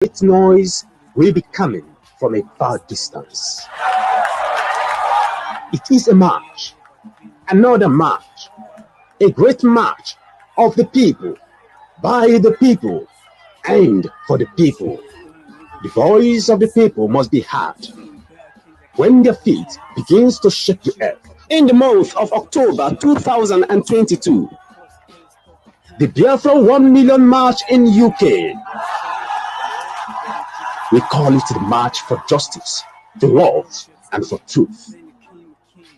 Its noise will be coming from a far distance. It is a march, another march, a great march of the people, by the people, and for the people. The voice of the people must be heard when their feet begins to shake the earth. In the month of October 2022, the Biafra 1 million march in UK. We call it the March for Justice, for Love, and for Truth.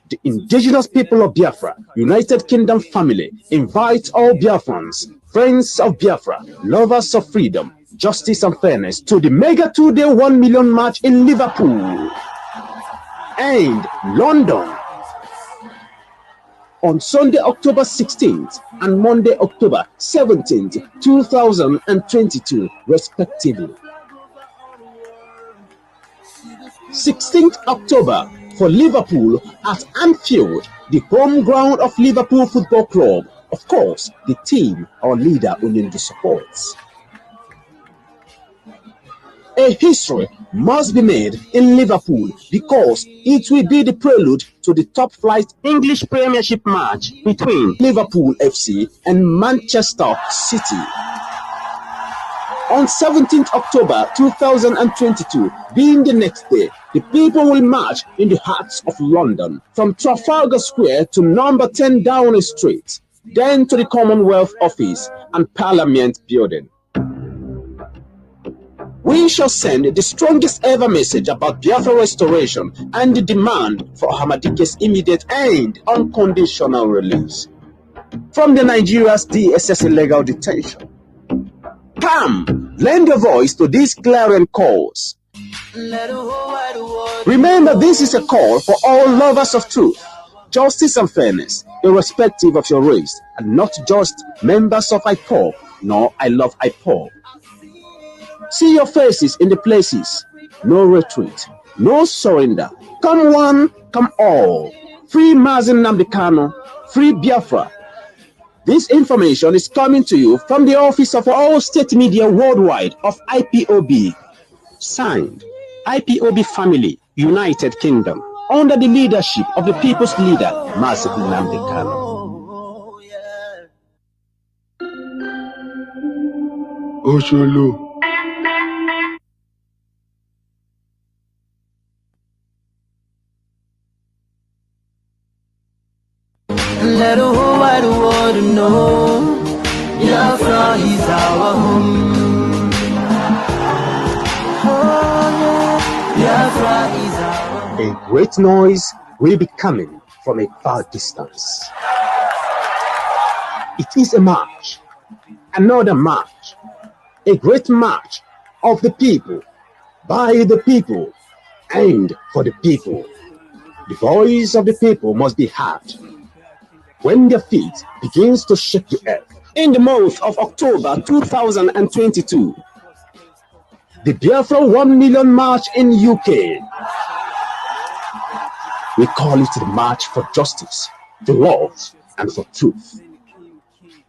The indigenous people of Biafra, United Kingdom family, invite all Biafrans, friends of Biafra, lovers of freedom, justice and fairness to the mega 2-day 1 million march in Liverpool and London on Sunday, October 16th and Monday, October 17th, 2022, respectively. 16th October for Liverpool at Anfield, the home ground of Liverpool Football Club. Of course, the team our leader Onyindu supports. A history must be made in Liverpool because it will be the prelude to the top-flight English Premiership match between Liverpool FC and Manchester City. On 17th October 2022, being the next day, the people will march in the hearts of London from Trafalgar Square to number 10 Downing Street, then to the Commonwealth Office and Parliament Building. We shall send the strongest ever message about Biafra restoration and the demand for Hamadike's immediate and unconditional release from the Nigeria's DSS illegal detention. Come, lend your voice to these clarion calls. Remember, this is a call for all lovers of truth, justice and fairness, irrespective of your race, and not just members of IPOB, nor I love IPOB. See your faces in the places. No retreat, no surrender. Come one, come all. Free Mazi Nnamdi Kanu, free Biafra. This information is coming to you from the office of all state media worldwide of IPOB. Signed, IPOB Family, United Kingdom, under the leadership of the people's leader, Mazi Nnamdi Kanu. Osholo. Let the whole wide world know Biafra is our home. Biafra is our home. A great noise will be coming from a far distance. It is a march, another march, a great march of the people, by the people, and for the people. The voice of the people must be heard when their feet begins to shake the earth. In the month of October 2022, the Biafra 1 million march in UK. We call it the March for Justice, for Love, and for Truth.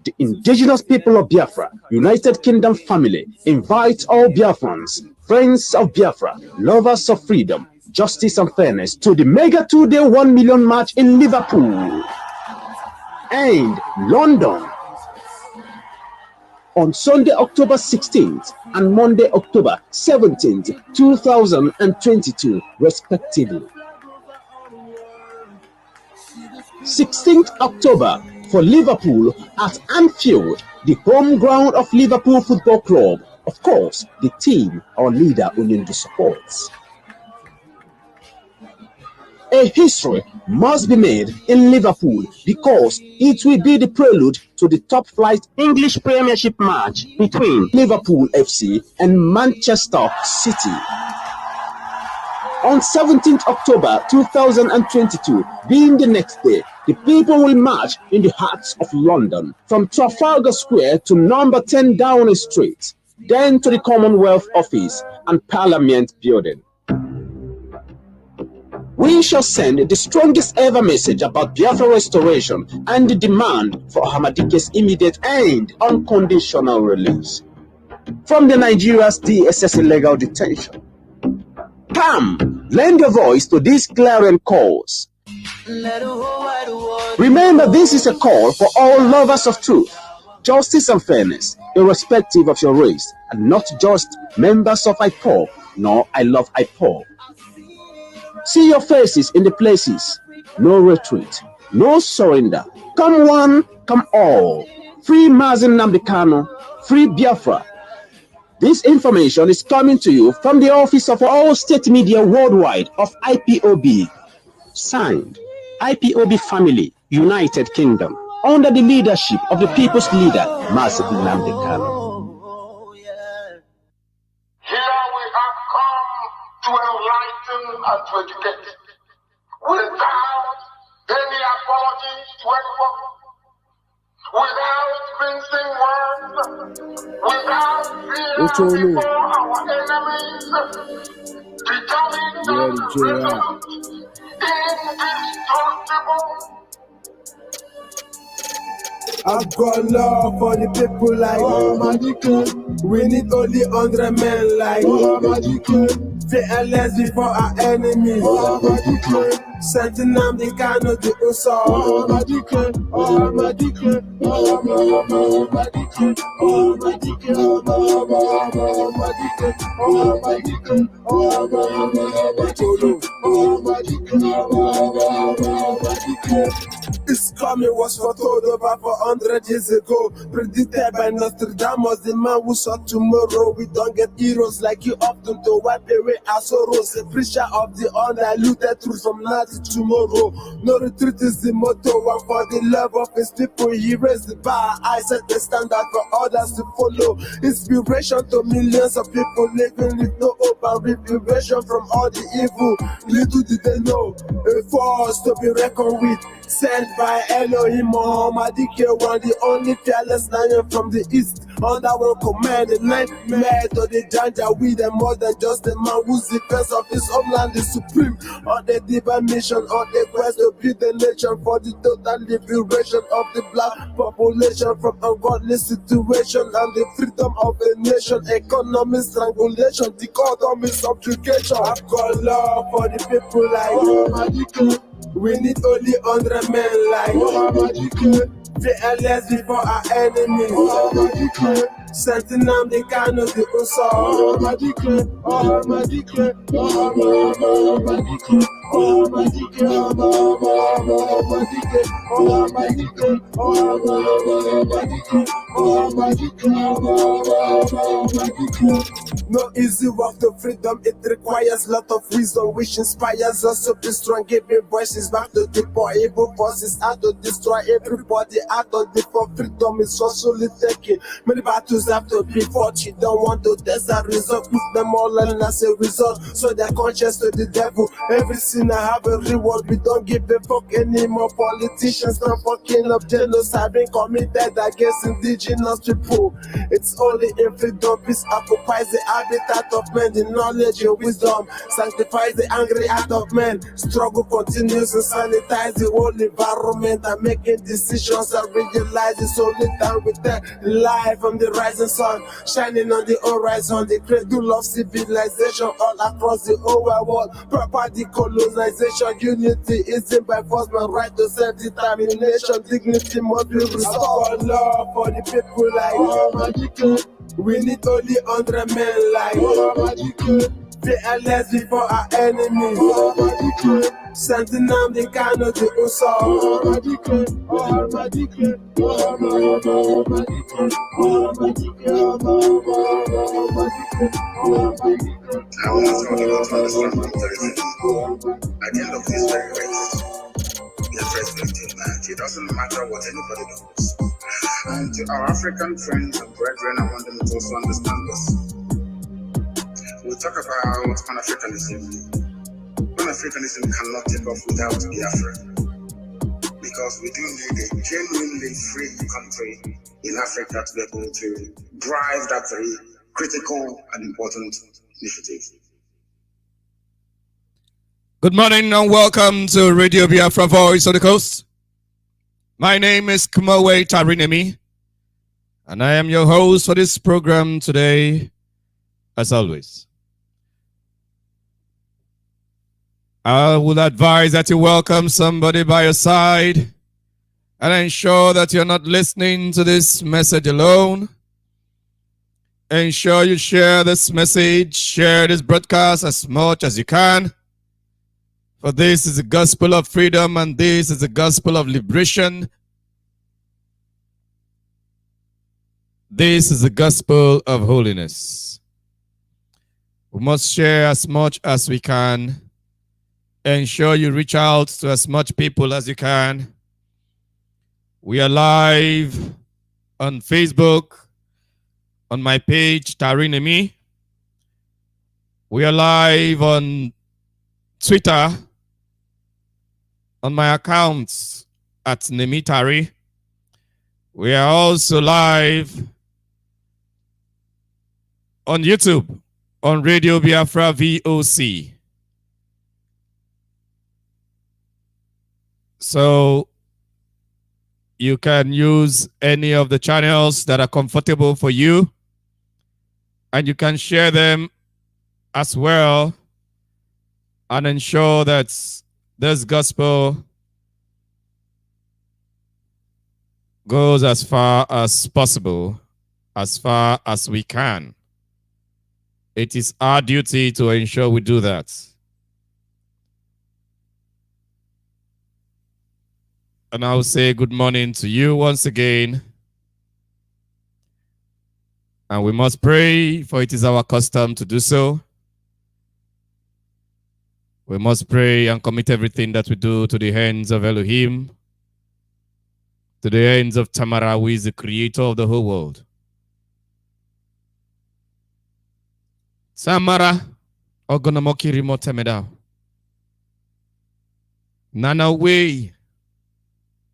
The indigenous people of Biafra, United Kingdom family, invite all Biafrans, friends of Biafra, lovers of freedom, justice and fairness to the mega 2-day 1 million march in Liverpool and London on Sunday, October 16th and Monday, October 17th, 2022, respectively. 16th October for Liverpool at Anfield, the home ground of Liverpool Football Club. Of course, the team our leader Onyindu supports. A history must be made in Liverpool because it will be the prelude to the top-flight English Premiership match between Liverpool FC and Manchester City. On 17th October 2022, being the next day, the people will march in the hearts of London from Trafalgar Square to number 10 Downing Street, then to the Commonwealth Office and Parliament Building. We shall send the strongest ever message about Biafra restoration and the demand for Hamadike's immediate and unconditional release from the Nigeria's DSS illegal detention. Come, lend your voice to these clarion calls. Remember, this is a call for all lovers of truth, justice and fairness, irrespective of your race, and not just members of IPOB, nor I love IPOB. See your faces in the places. No retreat, no surrender. Come one, come all. Free Mazi Nnamdi Kanu, free Biafra. This information is coming to you from the office of all state media worldwide of IPOB. Signed, IPOB Family, United Kingdom, under the leadership of the people's leader, Mazi Nnamdi Kanu. Here we have come to enlighten and to educate without any apology to anyone, without mincing words, without fear before our enemies, determined and resolute, indestructible. I've got love for the people like we need only 100 men like fearless before our enemies. Mazi Nnamdi Kanu the Uso. This coming was foretold over 400 years ago. Predicted by Nostradamus, the man who saw tomorrow. We don't get heroes like you often to wipe away our sorrows. A preacher of the undiluted truth from now to tomorrow. No retreat is the motto, and for the love of his people, he raised the bar. I set the standard for others to follow. Inspiration to millions of people living with no hope and reparation from all the evil. Little did they know, a force to be reckoned with. Sent by Elohim Muhammad one, the only fearless lion from the east. Under one command, the nightmare to the danger with them more than just a man whose defense of his homeland is supreme. On the divine mission, on the quest to build the nation for the total liberation of the black population from ungodly situation and the freedom of a nation. Economic strangulation, dichotomy subjugation. I've got love for the people like we need only 100 men like fearless before our enemies. Mazi Nnamdi Kanu the Uso. No easy walk to freedom, it requires lot of wisdom, which inspires us to be strong, giving voices back to the poor. Evil forces out to destroy everybody out of the for freedom is socially taken. Many battles have to be fought, you don't want to test that result, put them all in as a result, so they're conscious to the devil. Every sinner have a reward, we don't give a fuck anymore. Politicians not fucking up, genocide being committed against indigenous people. It's only in freedom peace occupies the habitat of men, the knowledge and wisdom sanctifies the angry heart of men. Struggle continues and sanitize the whole environment and making decisions and realize it's only time with the light from the rising sun shining on the horizon, the cradle of civilization all across the whole world. Proper decolonization, unity isn't by force but right to self-determination. Dignity must be restored. Love for the people like we need only 100 men like fearless before our enemies. Mazi Nnamdi Kanu the Uso. I want us all to understand one very thing. At the end of this very race, we are first victim, and it doesn't matter what anybody does. And to our African friends and brethren, I want them to also understand this. We talk about Pan-Africanism. Pan-Africanism cannot take off without Biafra, because we do need a genuinely free country in Africa to be able to drive that very critical and important initiative. Good morning and welcome to Radio Biafra Voice of the Coast. My name is Kumowe Tarinemi. And I am your host for this program today, as always. I would advise that you welcome somebody by your side and ensure that you're not listening to this message alone. Ensure you share this message, share this broadcast as much as you can. For this is the gospel of freedom and this is the gospel of liberation. This is the gospel of holiness. We must share as much as we can. Ensure you reach out to as much people as you can. We are live on Facebook, on my page, Tarinemi. We are live on Twitter, on my accounts at Nemitari. We are also live on YouTube, on Radio Biafra VOC. So you can use any of the channels that are comfortable for you, and you can share them as well and ensure that this gospel goes as far as possible, as far as we can. It is our duty to ensure we do that. And I'll say good morning to you once again. And we must pray, for it is our custom to do so. We must pray and commit everything that we do to the hands of Elohim, to the hands of Tamara, who is the creator of the whole world. Tamara, Ogonamoki remote temeda. Nana way,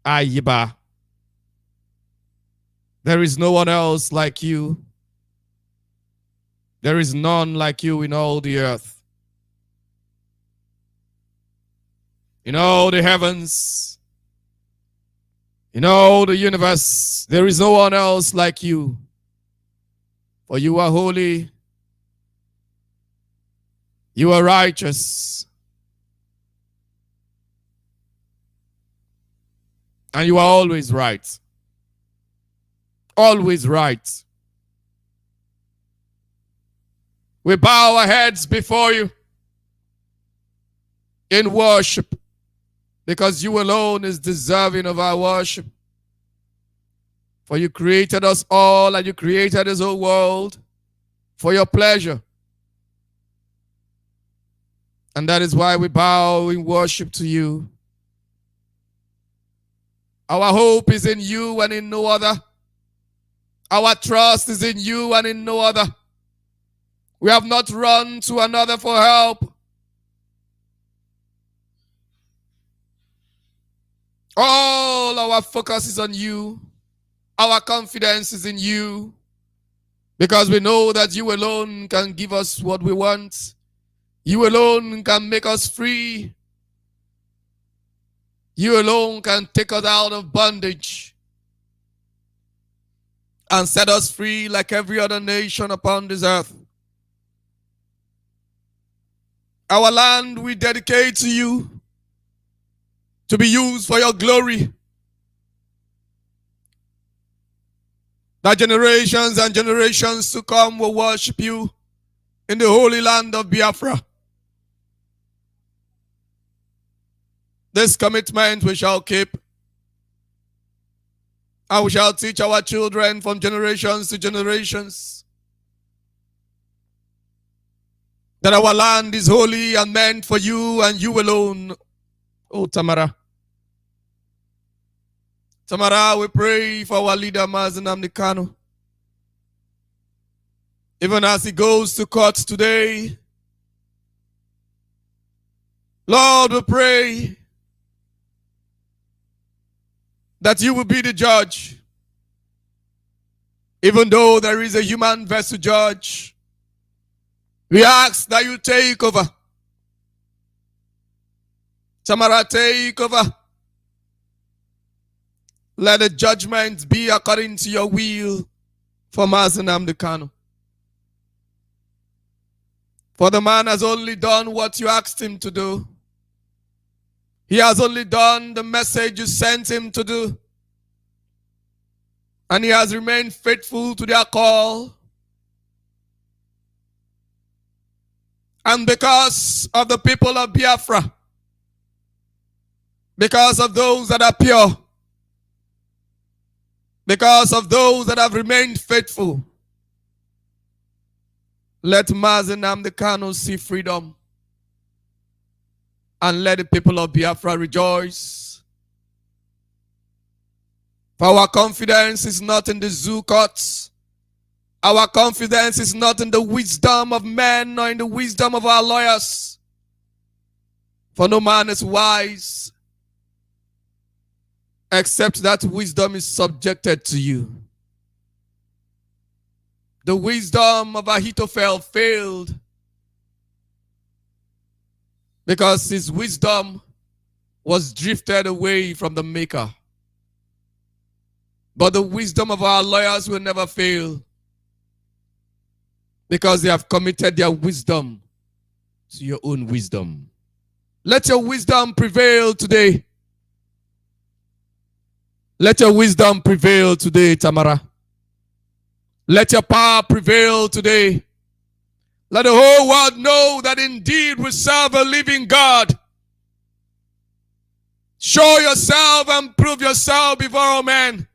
Ayiba. There is no one else like you. There is none like you in all the earth. In all the heavens, in all the universe, there is no one else like you. For you are holy, you are righteous, and you are always right. Always right. We bow our heads before you in worship, because you alone is deserving of our worship. For you created us all and you created this whole world for your pleasure. And that is why we bow in worship to you. Our hope is in you and in no other. Our trust is in you and in no other. We have not run to another for help. All our focus is on you. Our confidence is in you. Because we know that you alone can give us what we want. You alone can make us free. You alone can take us out of bondage and set us free like every other nation upon this earth. Our land we dedicate to you to be used for your glory. That generations and generations to come will worship you in the holy land of Biafra. This commitment we shall keep, and we shall teach our children from generations to generations that our land is holy and meant for you and you alone, oh Tamara. Tamara, we pray for our leader, Mazi Nnamdi Kanu. Even as he goes to court today, Lord, we pray that you will be the judge. Even though there is a human vessel judge, we ask that you take over. Tamara, take over. Let the judgment be according to your will for Mazi Nnamdi Kanu. For the man has only done what you asked him to do. He has only done the message you sent him to do. And he has remained faithful to their call. And because of the people of Biafra, because of those that are pure, because of those that have remained faithful, let Mazi Nnamdi Kanu see freedom. And let the people of Biafra rejoice. For our confidence is not in the zoo courts. Our confidence is not in the wisdom of men nor in the wisdom of our lawyers. For no man is wise except that wisdom is subjected to you. The wisdom of Ahithophel failed because his wisdom was drifted away from the Maker. But the wisdom of our lawyers will never fail because they have committed their wisdom to your own wisdom. Let your wisdom prevail today. Let your wisdom prevail today, Tamara. Let your power prevail today. Let the whole world know that indeed we serve a living God. Show yourself and prove yourself before all men,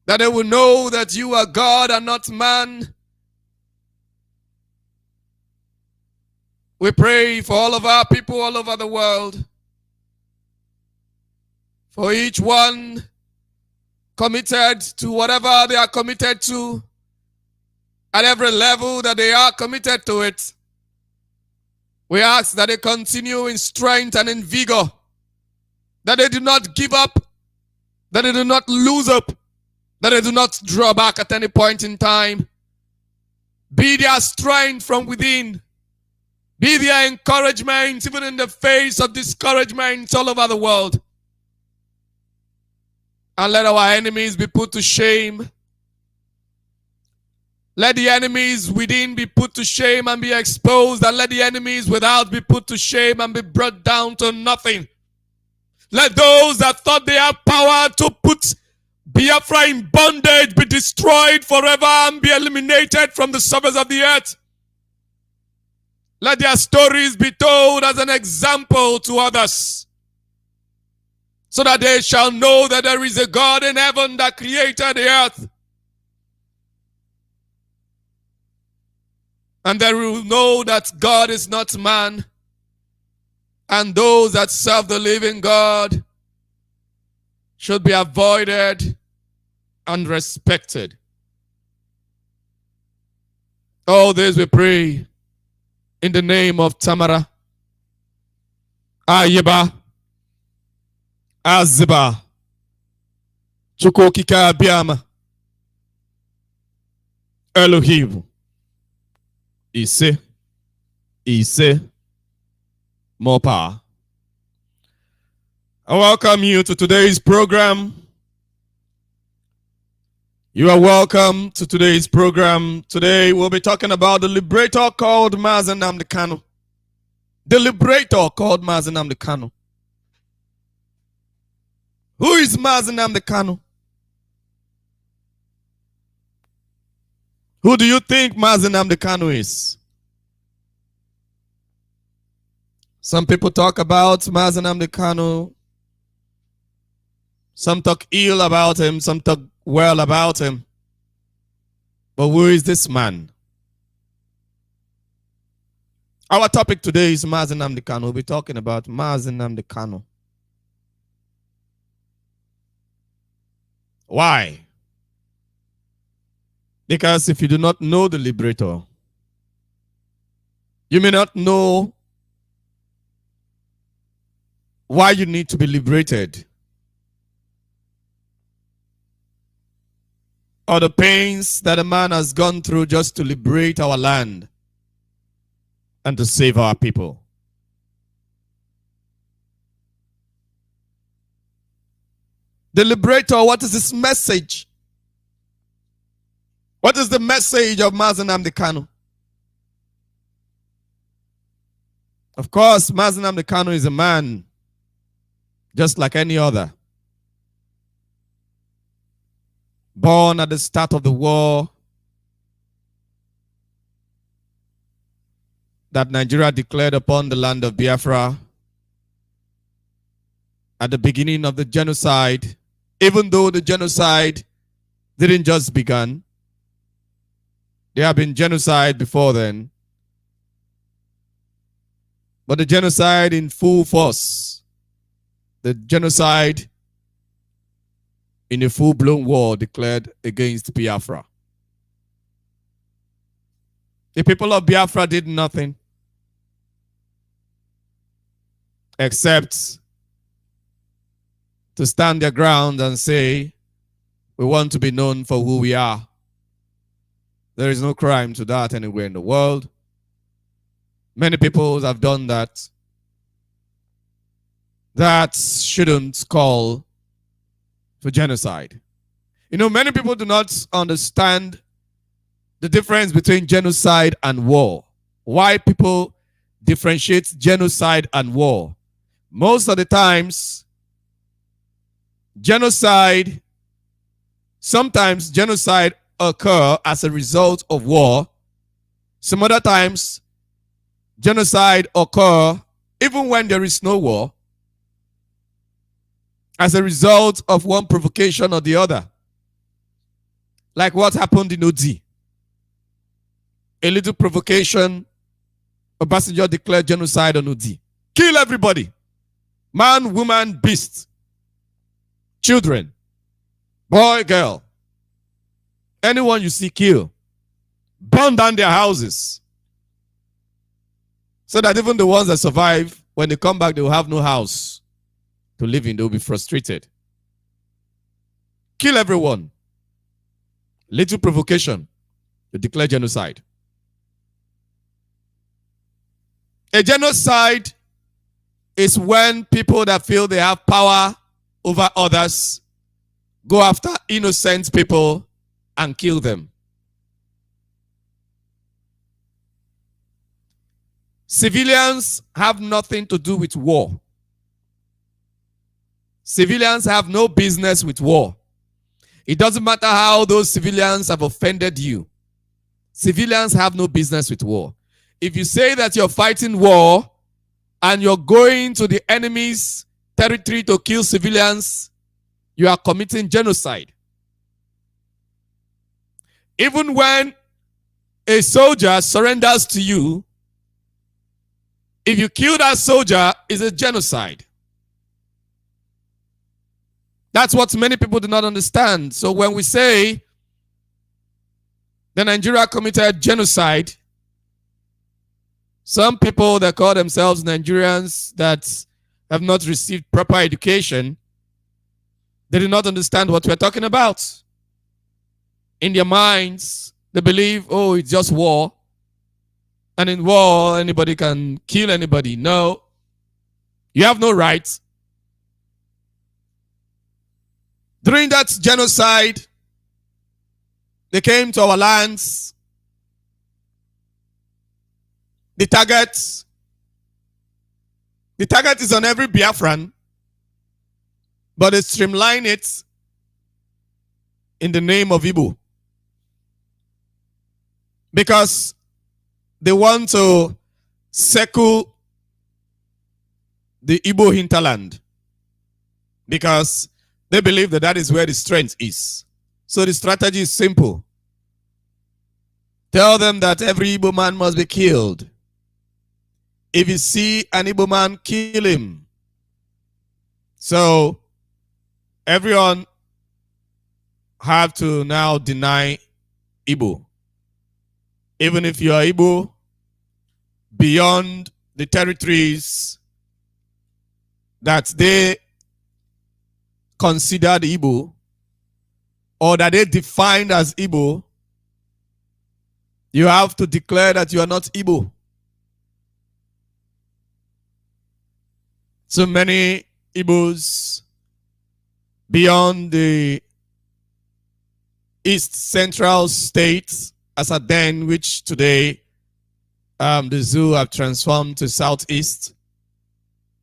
that they will know that you are God and not man. We pray for all of our people all over the world, for each one committed to whatever they are committed to, at every level that they are committed to it. We ask that they continue in strength and in vigor, that they do not give up, that they do not lose up, that they do not draw back at any point in time. Be their strength from within. Be their encouragement even in the face of discouragement all over the world. And let our enemies be put to shame. Let the enemies within be put to shame and be exposed, and let the enemies without be put to shame and be brought down to nothing. Let those that thought they have power to put Biafra in bondage be destroyed forever and be eliminated from the surface of the earth. Let their stories be told as an example to others, so that they shall know that there is a God in heaven that created the earth. And they will know that God is not man, and those that serve the living God should be avoided and respected. All this we pray in the name of Tamara, Ayeba, Aziba, Chukokika Abiyama, Elohim, Ise, more power. I welcome you to today's program. You are welcome to today's program. Today we'll be talking about the Liberator called Mazi Nnamdi Kanu. The Liberator called Mazi Nnamdi Kanu. Who is Mazi Nnamdi Kanu? Who do you think Mazi Nnamdi Kanu is? Some people talk about Mazi Nnamdi Kanu. Some talk ill about him. Some talk well about him. But who is this man? Our topic today is Mazi Nnamdi Kanu. We'll be talking about Mazi Nnamdi Kanu. Why? Because if you do not know the Liberator, you may not know why you need to be liberated, or the pains that a man has gone through just to liberate our land and to save our people. The Liberator, what is his message? What is the message of Mazi Nnamdi Kanu? Of course, Mazi Nnamdi Kanu is a man just like any other. Born at the start of the war that Nigeria declared upon the land of Biafra, at the beginning of the genocide, even though the genocide didn't just begin, there have been genocide before then, but the genocide in full force, the genocide in a full-blown war declared against Biafra. The people of Biafra did nothing except to stand their ground and say, we want to be known for who we are. There is no crime to that anywhere in the world. Many people have done that. That shouldn't call for genocide. You know, many people do not understand the difference between genocide and war. Why people differentiate genocide and war. Most of the times, sometimes genocide occur as a result of war. Some other times, genocide occur even when there is no war, as a result of one provocation or the other. Like what happened in Odi. A little provocation, Obasanjo declared genocide on Odi. Kill everybody. Man, woman, beast. Children. Boy, girl. Anyone you see, kill. Burn down their houses. So that even the ones that survive, when they come back, they will have no house to live in. They will be frustrated. Kill everyone. Little provocation to declare genocide. A genocide is when people that feel they have power over others go after innocent people and kill them. Civilians have nothing to do with war. Civilians have no business with war. It doesn't matter how those civilians have offended you. Civilians have no business with war. If you say that you're fighting war and you're going to the enemy's territory to kill civilians, you are committing genocide. Even when a soldier surrenders to you, if you kill that soldier, it's a genocide. That's what many people do not understand. So when we say the Nigeria committed genocide, some people that call themselves Nigerians that have not received proper education, they do not understand what we're talking about. In their minds, they believe, oh, it's just war. And in war, anybody can kill anybody. No. You have no right. During that genocide, they came to our lands. The target is on every Biafran, but they streamline it in the name of Igbo. Because they want to circle the Igbo hinterland. Because they believe that that is where the strength is. So the strategy is simple. Tell them that every Igbo man must be killed. If you see an Igbo man, kill him. So everyone have to now deny Igbo. Even if you are Igbo, beyond the territories that they considered Igbo or that they defined as Igbo, you have to declare that you are not Igbo. So many Igbos beyond the East Central State as at then, which today the zoo have transformed to Southeast.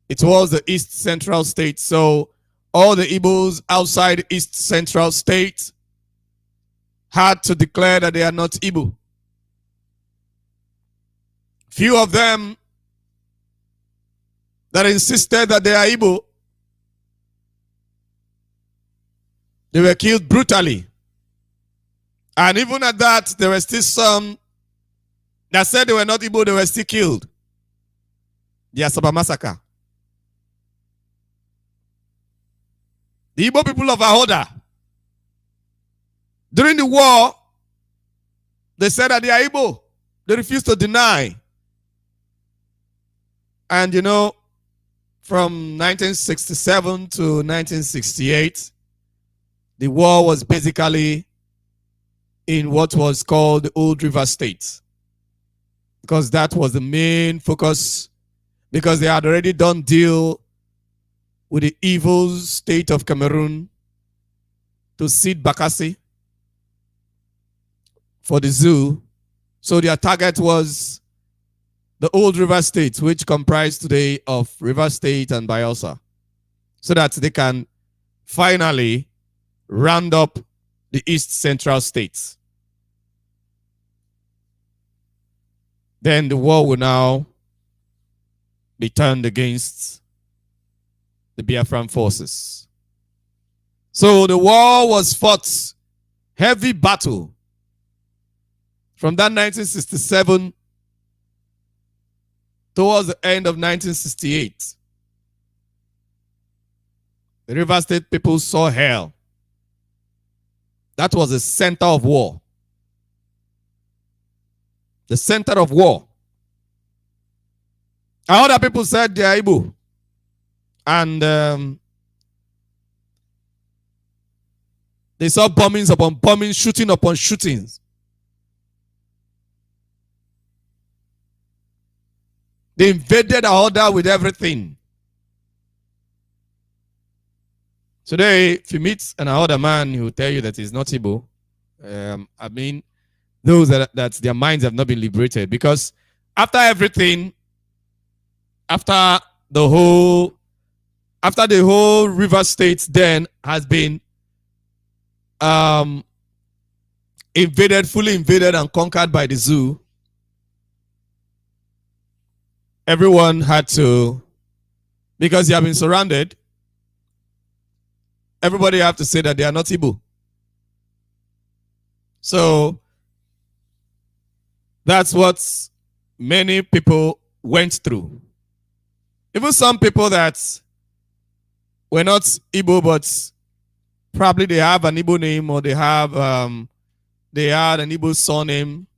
It was the East Central State. So all the Igbos outside East Central State had to declare that they are not Igbo. Few of them that insisted that they are Igbo, they were killed brutally. And even at that, there were still some that said they were not Igbo, they were still killed. The Asaba massacre. The Igbo people of Ahoda, during the war, they said that they are Igbo. They refused to deny. And you know, from 1967 to 1968, the war was basically in what was called the Old River State, because that was the main focus, because they had already done deal with the evil state of Cameroon to cede Bakassi for the zoo. So their target was the Old River State, which comprised today of River State and Bayelsa, so that they can finally round up the East Central States. Then the war will now be turned against the Biafran forces. So the war was fought, heavy battle, from that 1967 towards the end of 1968. The River State people saw hell. That was the center of war. The center of war. Other people said they are Igbo. And they saw bombings upon bombings, shooting upon shootings. They invaded Ahoda with everything. Today, if you meet an Ahoda man, he will tell you that he's not Igbo. I mean, those that their minds have not been liberated, because after everything, after the whole River State then has been fully invaded and conquered by the zoo, everyone had to, because they have been surrounded, everybody have to say that they are not Igbo. So that's what many people went through. Even some people that were not Igbo, but probably they have an Igbo name, or they had an Igbo surname,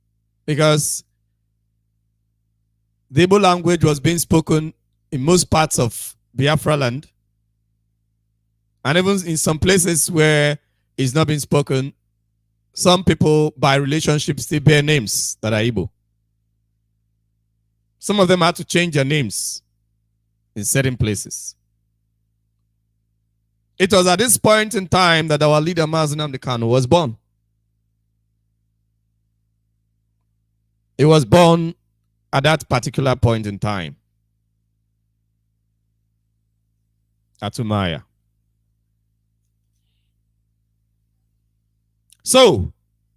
because the Igbo language was being spoken in most parts of Biafra land. And even in some places where it's not been spoken, some people by relationship still bear names that are Igbo. Some of them had to change their names in certain places. It was at this point in time that our leader Mazi Nnamdi Kanu was born. He was born at that particular point in time at Umaya. So,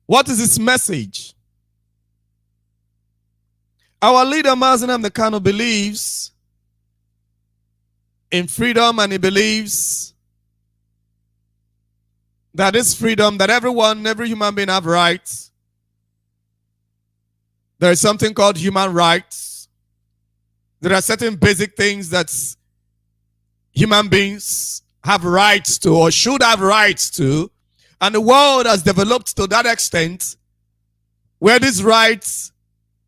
what is his message? Our leader Mazi Nnamdi Kanu believes in freedom, and he believes that this freedom, that every human being have rights. There is something called human rights. There are certain basic things that human beings have rights to, or should have rights to. And the world has developed to that extent where these rights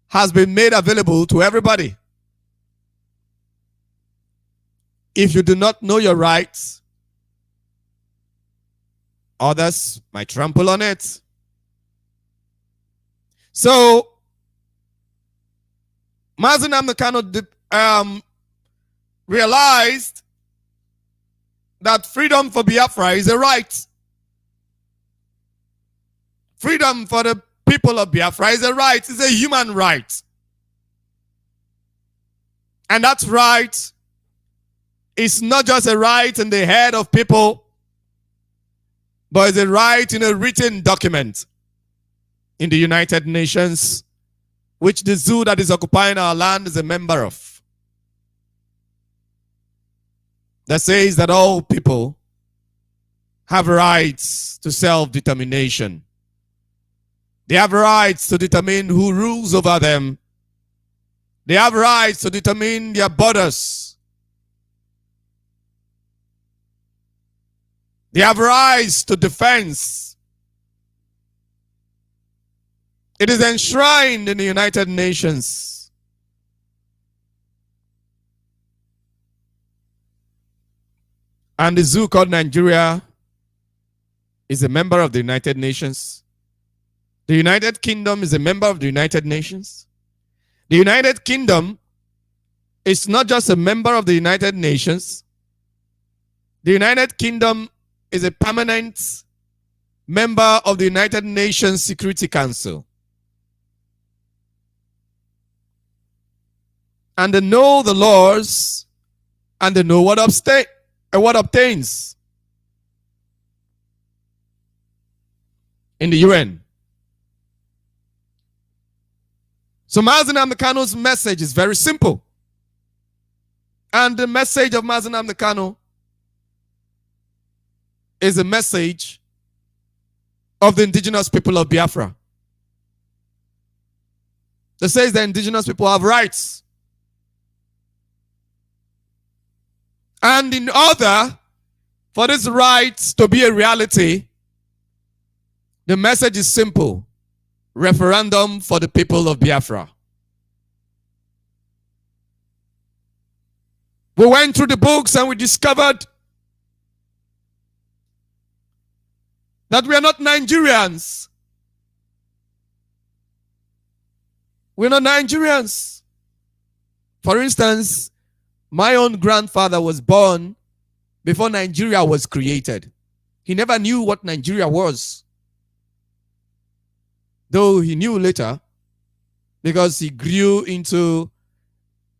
has been made available to everybody. If you do not know your rights, others might trample on it. So, Mazi Nnamdi Kanu realized that freedom for Biafra is a right. Freedom for the people of Biafra is a right, it's a human right. And that right is not just a right in the head of people, but it's a right in a written document in the United Nations, which the zoo that is occupying our land is a member of. That says that all people have rights to self-determination. They have rights to determine who rules over them. They have rights to determine their borders. They have rights to defense. It is enshrined in the United Nations. And the zoo called Nigeria is a member of the United Nations. The United Kingdom is a member of the United Nations. The United Kingdom is not just a member of the United Nations. The United Kingdom is a permanent member of the United Nations Security Council. And they know the laws and they know what obtains in the UN. So Mazi Nnamdi Kanu's message is very simple. And the message of Mazi Nnamdi Kanu is a message of the indigenous people of Biafra. That says the indigenous people have rights. And in order for these rights to be a reality, the message is simple. Referendum for the people of Biafra. We went through the books and we discovered that we are not Nigerians. We're not Nigerians. For instance, my own grandfather was born before Nigeria was created. He never knew what Nigeria was. Though he knew later, because he grew into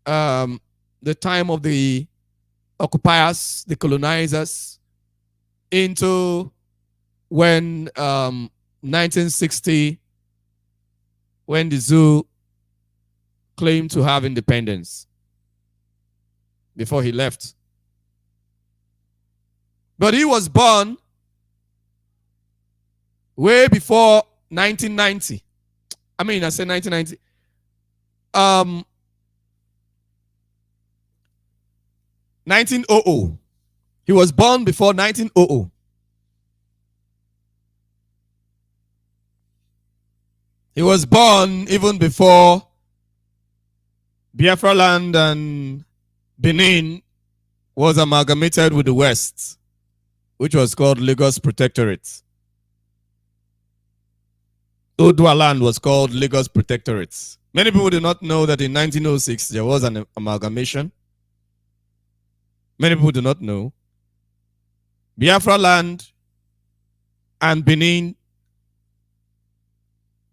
the time of the occupiers, the colonizers, into when 1960, when the zoo claimed to have independence before he left. But he was born way before 1990. I mean, I said 1990. 1900. He was born before 1900. He was born even before Biafra land and Benin was amalgamated with the West, which was called Lagos Protectorate. Odua land was called Lagos Protectorate. Many people do not know that in 1906 there was an amalgamation. Many people do not know. Biafra land and Benin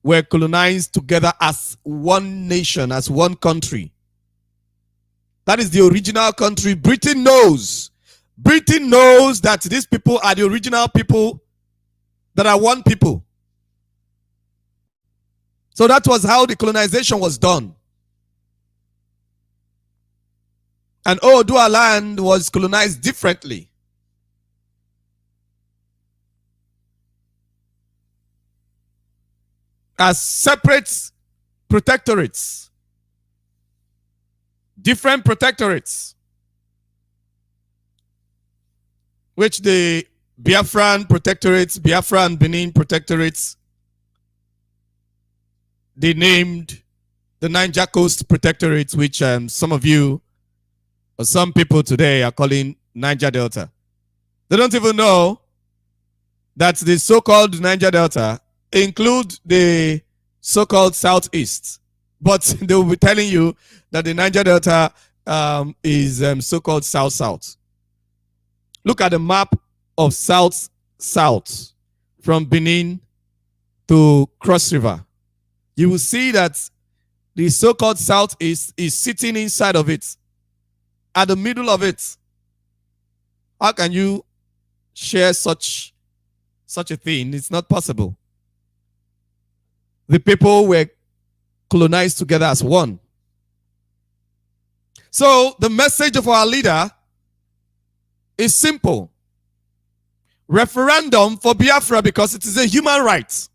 were colonized together as one nation, as one country. That is the original country. Britain knows. Britain knows that these people are the original people that are one people. So that was how the colonization was done. And Odua land was colonized differently. As separate protectorates. Different protectorates. Which the Biafran protectorates, Biafra and Benin protectorates, they named the Niger Coast Protectorate, which some of you or some people today are calling Niger Delta. They don't even know that the so-called Niger Delta include the so-called Southeast. But they will be telling you that the Niger Delta is so-called South-South. Look at the map of South-South from Benin to Cross River, you will see that the so-called Southeast is sitting inside of it, at the middle of it. How can you share such a thing? It's not possible. The people were colonized together as one. So the message of our leader is simple. Referendum for Biafra because it is a human right.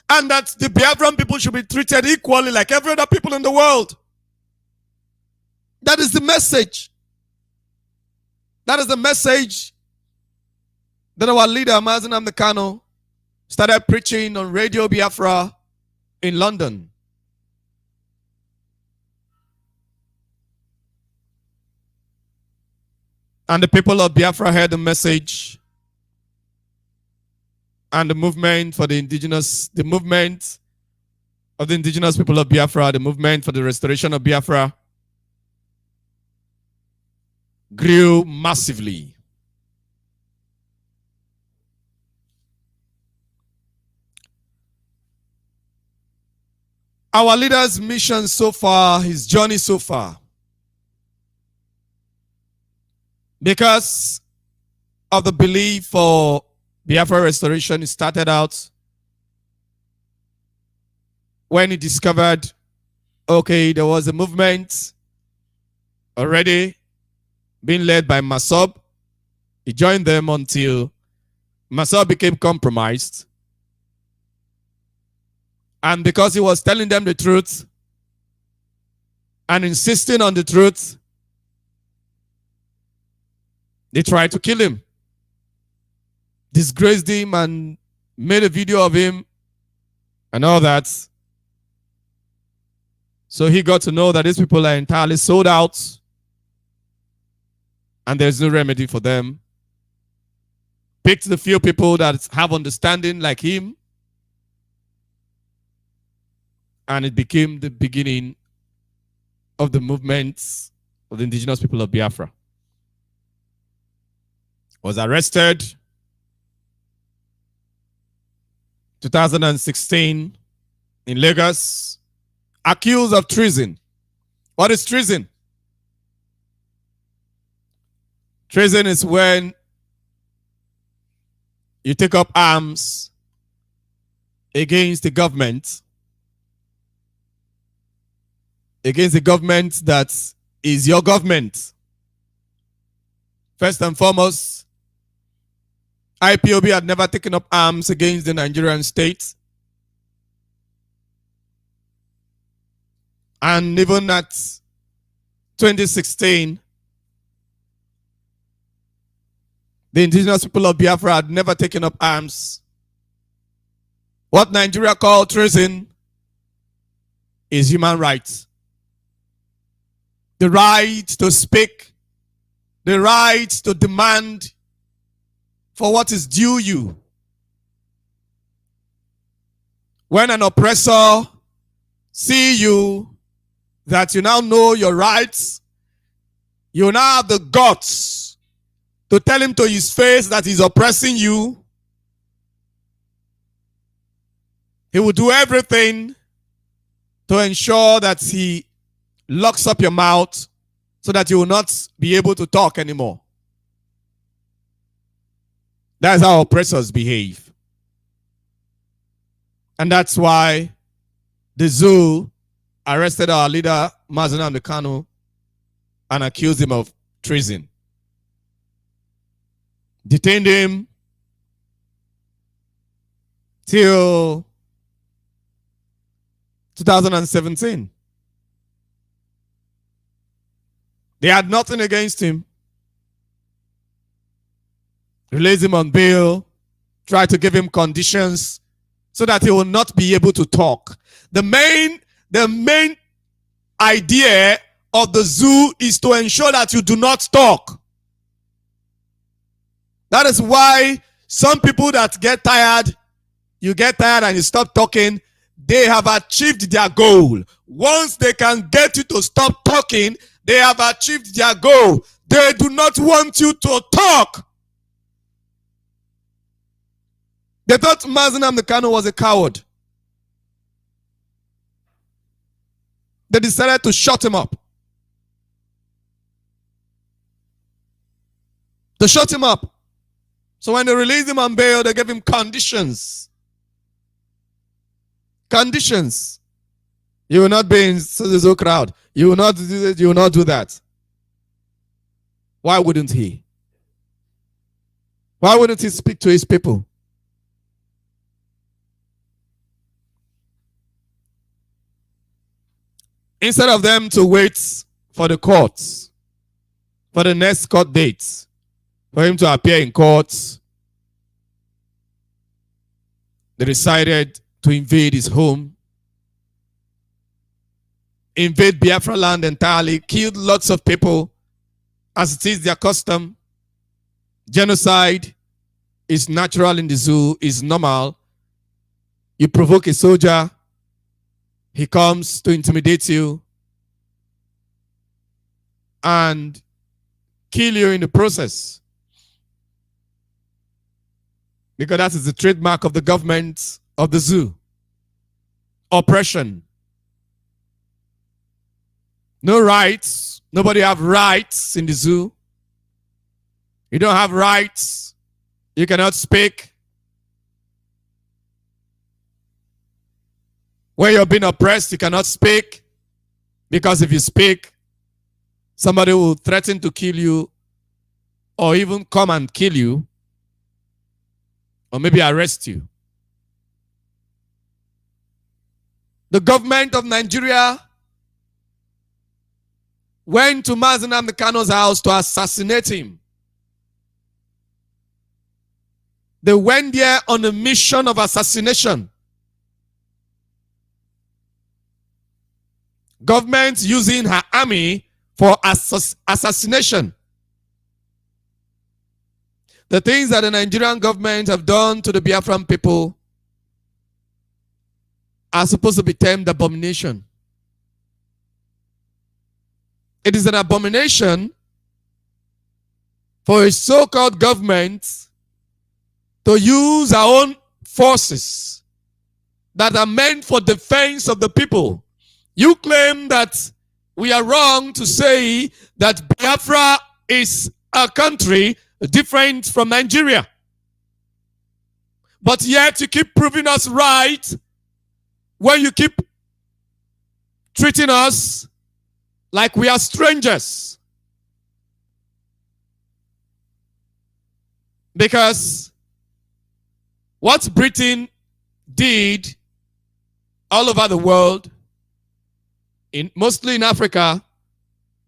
And that the Biafran people should be treated equally like every other people in the world. That is the message. That is the message that our leader, Mazi Nnamdi Kanu, started preaching on Radio Biafra in London. And the people of Biafra heard the message. And the movement for the movement of the indigenous people of Biafra, the movement for the restoration of Biafra, grew massively. Our leader's mission so far, his journey so far, because of the belief for Biafra restoration, it started out when he discovered, okay, there was a movement already being led by Masob. He joined them until Masob became compromised. And because he was telling them the truth and insisting on the truth, they tried to kill him, disgraced him, and made a video of him and all that. So he got to know that these people are entirely sold out and there's no remedy for them. Picked the few people that have understanding like him, and it became the beginning of the movements of the indigenous people of Biafra. Was arrested 2016 in Lagos, accused of treason. What is treason? Treason is when you take up arms against the government, that is your government. First and foremost, IPOB had never taken up arms against the Nigerian state. And even at 2016, the indigenous people of Biafra had never taken up arms. What Nigeria called treason is human rights. The right to speak, the right to demand for what is due you. When an oppressor see you, that you now know your rights, you now have the guts to tell him to his face that he's oppressing you. He will do everything to ensure that he locks up your mouth so that you will not be able to talk anymore. That's how oppressors behave. And that's why the zoo arrested our leader, Mazi Nnamdi Kanu, and accused him of treason. Detained him till 2017. They had nothing against him. Released him on bail, tried to give him conditions so that he will not be able to talk. The main idea of the zoo is to ensure that you do not talk. That is why some people that get tired, you get tired and you stop talking, they have achieved their goal. Once they can get you to stop talking, they have achieved their goal. They do not want you to talk. They thought Mazi Nnamdi Kanu was a coward. They decided to shut him up. To shut him up. So when they released him on bail, they gave him conditions. Conditions. You will not be in so crowd. You will not do this, you will not do that. Why wouldn't he? Why wouldn't he speak to his people? Instead of them to wait for the courts, for the next court date, for him to appear in court, they decided to invade his home, invade Biafra land entirely, killed lots of people, as it is their custom. Genocide is natural in the zoo, is normal. You provoke a soldier, he comes to intimidate you and kill you in the process. Because that is the trademark of the government of the zoo. Oppression. No rights. Nobody have rights in the zoo. You don't have rights. You cannot speak. When you're being oppressed, you cannot speak. Because if you speak, somebody will threaten to kill you or even come and kill you or maybe arrest you. The government of Nigeria went to Mazi Nnamdi Kanu's house to assassinate him. They went there on a mission of assassination. Government using her army for assassination. The things that the Nigerian government have done to the Biafran people are supposed to be termed abomination. It is an abomination for a so-called government to use our own forces that are meant for defense of the people. You claim that we are wrong to say that Biafra is a country different from Nigeria. But yet you keep proving us right when you keep treating us like we are strangers. Because what Britain did all over the world, mostly in Africa,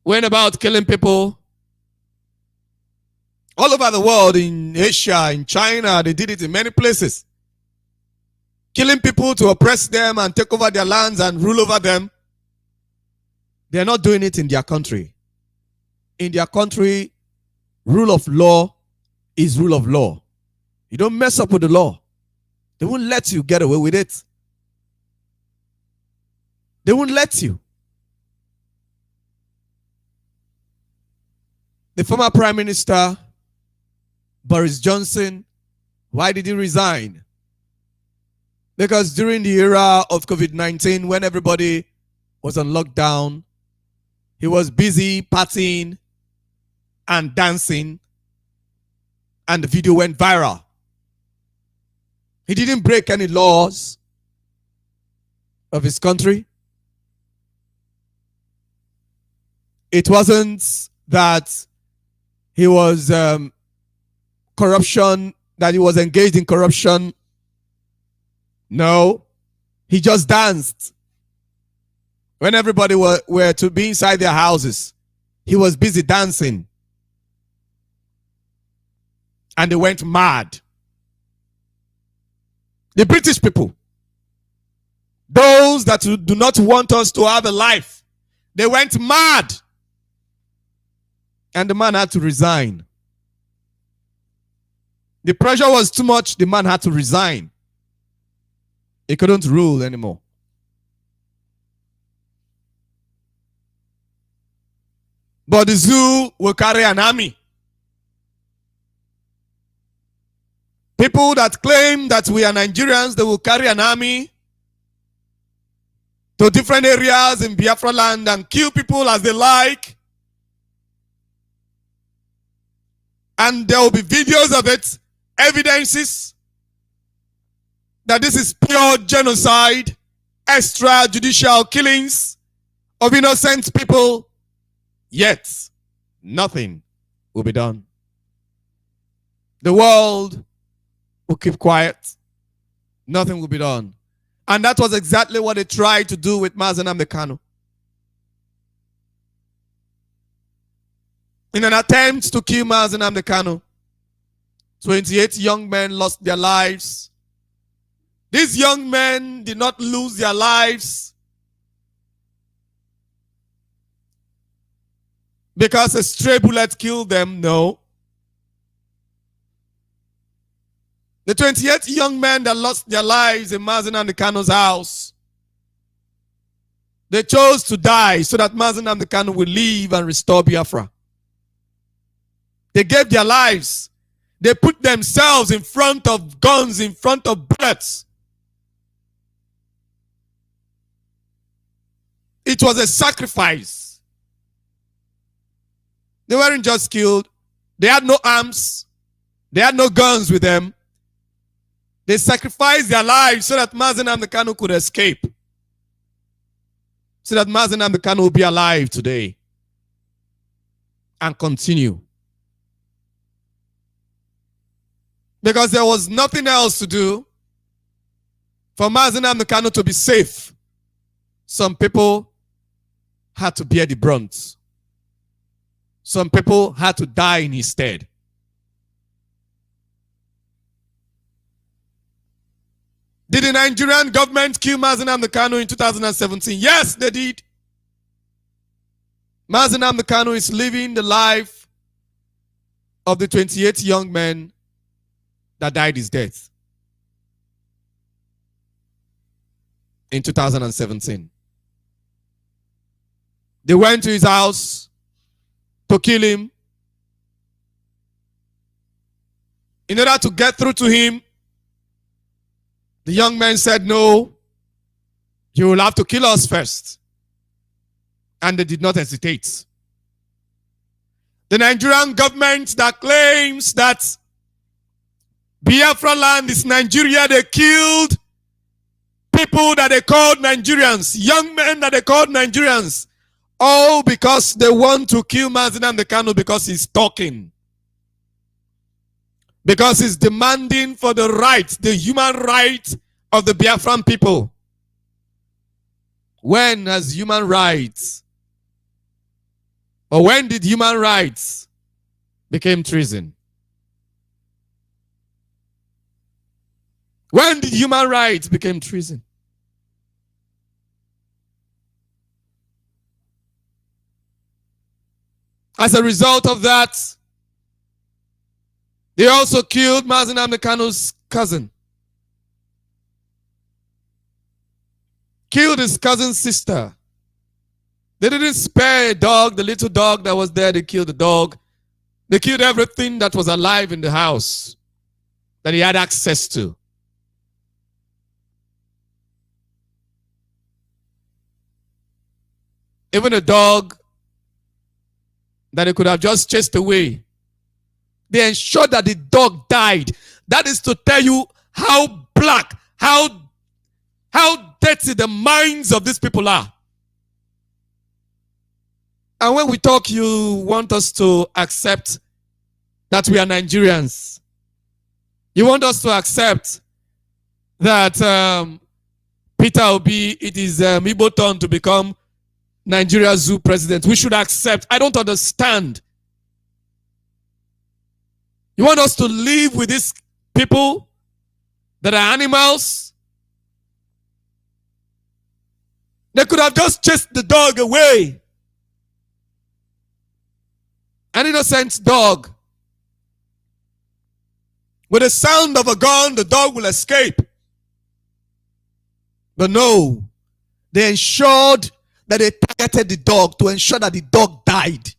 went about killing people. All over the world, in Asia, in China, they did it in many places. Killing people to oppress them and take over their lands and rule over them. They're not doing it in their country. In their country, rule of law is rule of law. You don't mess up with the law. They won't let you get away with it. They won't let you. The former Prime Minister, Boris Johnson, why did he resign? Because during the era of COVID-19, when everybody was on lockdown, he was busy partying and dancing, and the video went viral. He didn't break any laws of his country. It wasn't that he was corruption, that he was engaged in corruption. No, he just danced. When everybody were to be inside their houses, he was busy dancing. And they went mad. The British people, those that do not want us to have a life, they went mad. And the man had to resign. The pressure was too much, the man had to resign. He couldn't rule anymore. But the zoo will carry an army. People that claim that we are Nigerians, they will carry an army to different areas in Biafra land and kill people as they like. And there will be videos of it, evidences that this is pure genocide, extrajudicial killings of innocent people. Yet, nothing will be done. The world will keep quiet. Nothing will be done. And that was exactly what they tried to do with Mazi Nnamdi Kanu. In an attempt to kill Mazi Nnamdi Kanu, 28 young men lost their lives. These young men did not lose their lives because a stray bullet killed them. No. The 28 young men that lost their lives in Mazi Nnamdi Kanu's house, they chose to die so that Mazi Nnamdi Kanu will live and restore Biafra. They gave their lives. They put themselves in front of guns, in front of bullets. It was a sacrifice. They weren't just killed. They had no arms. They had no guns with them. They sacrificed their lives so that Mazi Nnamdi Kanu could escape. So that Mazi Nnamdi Kanu will be alive today and continue. Because there was nothing else to do for Mazi Nnamdi Kanu to be safe. Some people had to bear the brunt. Some people had to die in his stead. Did the Nigerian government kill Mazi Nnamdi Kanu in 2017? Yes, they did. Mazi Nnamdi Kanu is living the life of the 28 young men that died his death in 2017. They went to his house to kill him. In order to get through to him, the young man said, no, you will have to kill us first. And they did not hesitate. The Nigerian government that claims that Biafra land is Nigeria, they killed people that they called Nigerians, young men that they called Nigerians, all because they want to kill Mazi Nnamdi Kanu because he's talking. Because he's demanding for the right, the human right of the Biafran people. When has human rights, or when did human rights become treason? When did human rights become treason? As a result of that, they also killed Mazi Nnamdi Kanu's cousin. Killed his cousin's sister. They didn't spare a dog, the little dog that was there. They killed the dog. They killed everything that was alive in the house that he had access to. Even a dog that he could have just chased away. They ensured that the dog died. That is to tell you how black, how dirty the minds of these people are. And when we talk, you want us to accept that we are Nigerians. You want us to accept that Peter Obi, it is Igbo turn to become Nigeria's zoo president. We should accept. I don't understand. You want us to live with these people that are animals? They could have just chased the dog away. An innocent dog. With the sound of a gun, the dog will escape. But no, they ensured that they targeted the dog to ensure that the dog died.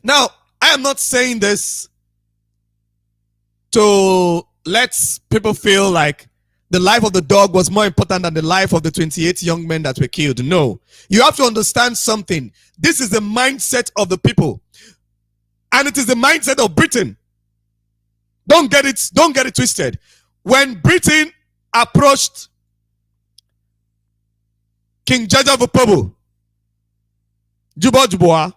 Now, I am not saying this to let people feel like the life of the dog was more important than the life of the 28 young men that were killed. No. You have to understand something. This is the mindset of the people. And it is the mindset of Britain. Don't get it twisted. When Britain approached King Jaja Vupobu, Juba,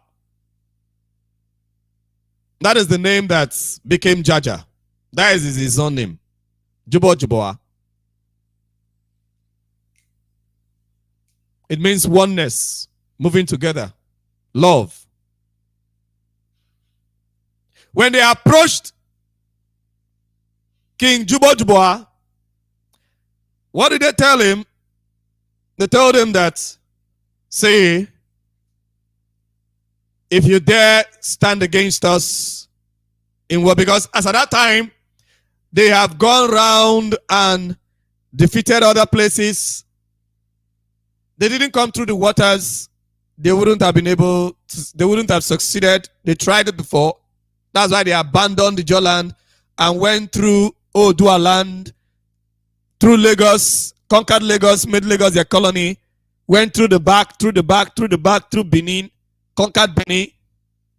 that is the name that became Jaja. That is his own name. Juba. It means oneness, moving together, love. When they approached King Juba, what did they tell him? They told him that, say, if you dare stand against us in war, because as at that time, they have gone round and defeated other places. They didn't come through the waters. They wouldn't have been able to, they wouldn't have succeeded. They tried it before. That's why they abandoned the Joland and went through Odua land, through Lagos, conquered Lagos, made Lagos their colony, went through the back, through Benin, conquered Benin,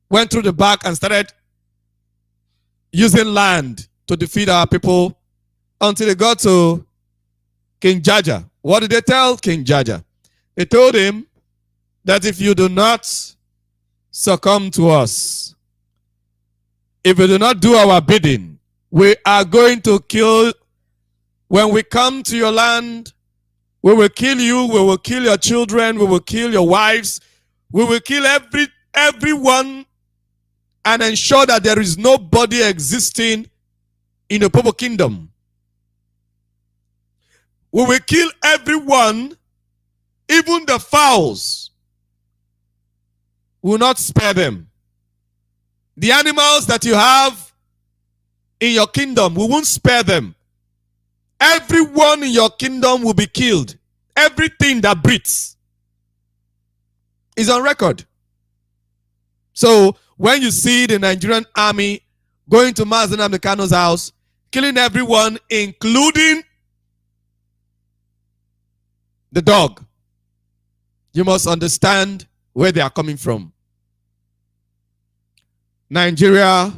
went through the back and started using land to defeat our people until they got to King Jaja. What did they tell King Jaja? They told him that if you do not succumb to us, if you do not do our bidding, we are going to kill. When we come to your land, we will kill you, we will kill your children, we will kill your wives, we will kill everyone and ensure that there is nobody existing in the Popo kingdom. We will kill everyone, even the fowls. We will not spare them. The animals that you have in your kingdom, we won't spare them. Everyone in your kingdom will be killed. Everything that breathes is on record. So when you see the Nigerian army going to Mazi Nnamdi Kanu's house, killing everyone, including the dog, you must understand where they are coming from. Nigeria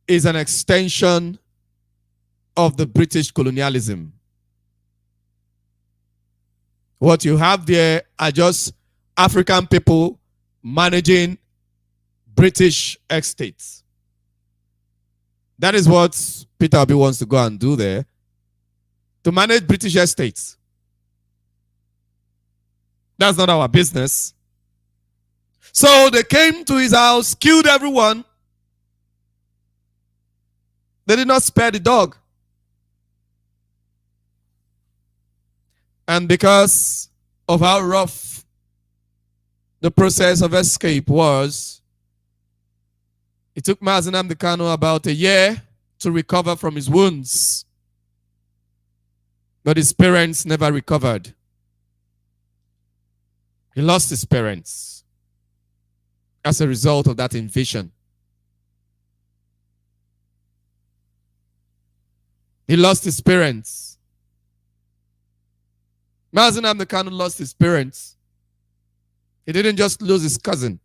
is an extension of the British colonialism. What you have there are just African people managing British estates. That is what Peter Obi wants to go and do there, to manage British estates. That's not our business. So they came to his house, killed everyone. They did not spare the dog. And because of how rough the process of escape was, it took Mazi Nnamdi Kanu about a year to recover from his wounds. But his parents never recovered. He lost his parents as a result of that invasion. He lost his parents. Mazi Nnamdi Kanu lost his parents. He didn't just lose his cousin.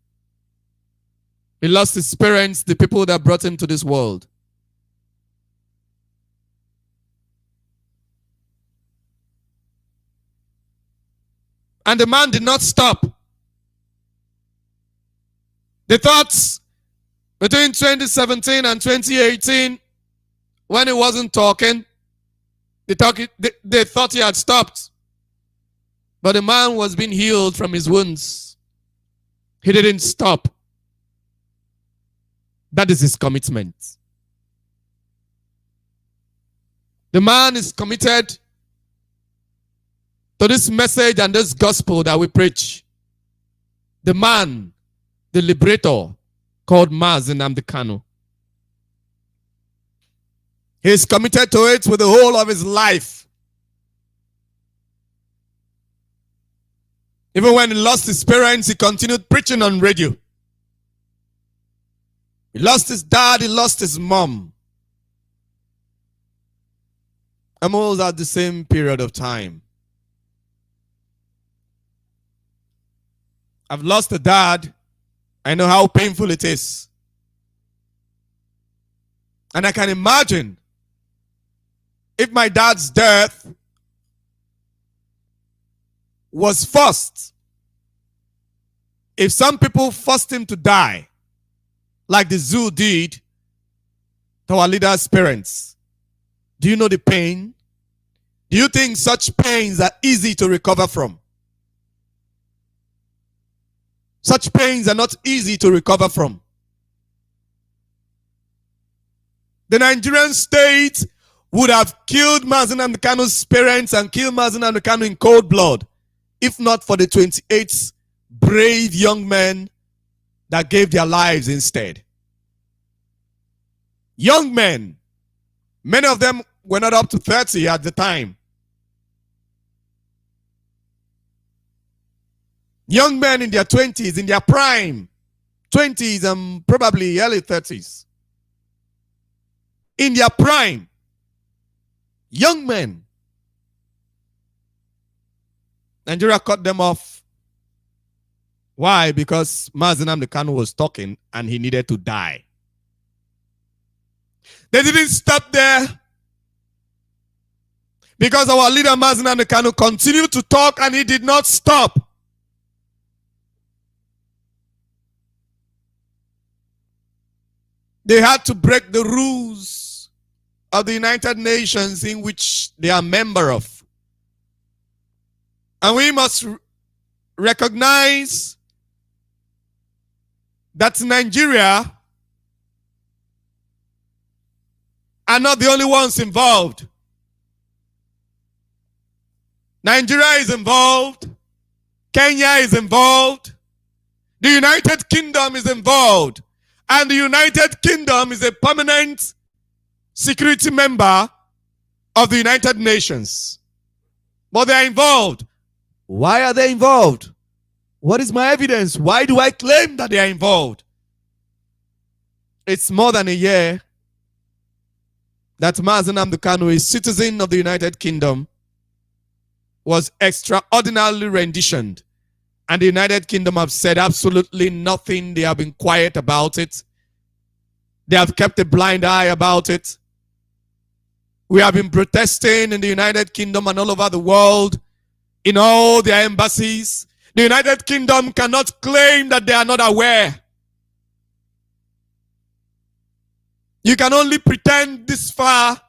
He lost his parents, the people that brought him to this world. And the man did not stop. They thought between 2017 and 2018, when he wasn't talking, they thought he had stopped. But the man was being healed from his wounds. He didn't stop. That is his commitment. The man is committed to this message and this gospel that we preach. The man, the liberator, called Mazi Nnamdi Kanu. He is committed to it with the whole of his life. Even when he lost his parents, he continued preaching on radio. He lost his dad, he lost his mom. Almost at the same period of time. I've lost a dad. I know how painful it is. And I can imagine if my dad's death was forced. If some people forced him to die, like the zoo did to our leader's parents, do you know the pain? Do you think such pains are easy to recover from? Such pains are not easy to recover from. The Nigerian state would have killed Mazi Nnamdi Kanu's parents and killed Mazi Nnamdi Kanu in cold blood, if not for the 28 brave young men that gave their lives instead. Young men, many of them were not up to 30 at the time. Young men in their 20s, in their prime, 20s and probably early 30s. In their prime, young men. Nigeria cut them off. Why? Because Mazi Nnamdi Kanu was talking and he needed to die. They didn't stop there. Because our leader Mazi Nnamdi Kanu continued to talk and he did not stop. They had to break the rules of the United Nations in which they are a member of. And we must recognize that Nigeria are not the only ones involved. Nigeria is involved. Kenya is involved. The United Kingdom is involved. And the United Kingdom is a permanent security member of the United Nations. But they are involved. Why are they involved? What is my evidence? Why do I claim that they are involved? It's more than a year that Mazi Nnamdi Kanu, a citizen of the United Kingdom, was extraordinarily renditioned. And the United Kingdom have said absolutely nothing. They have been quiet about it. They have kept a blind eye about it. We have been protesting in the United Kingdom and all over the world, in all their embassies. The United Kingdom cannot claim that they are not aware. You can only pretend this far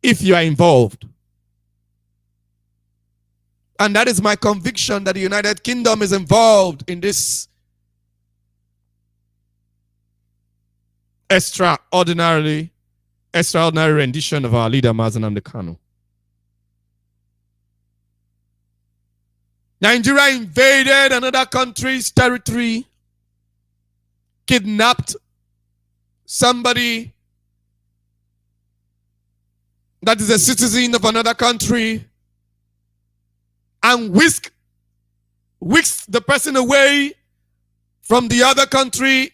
if you are involved. And that is my conviction, that the United Kingdom is involved in this extraordinary rendition of our leader, Mazi Nnamdi Kanu. Nigeria invaded another country's territory, kidnapped somebody that is a citizen of another country, and whisked the person away from the other country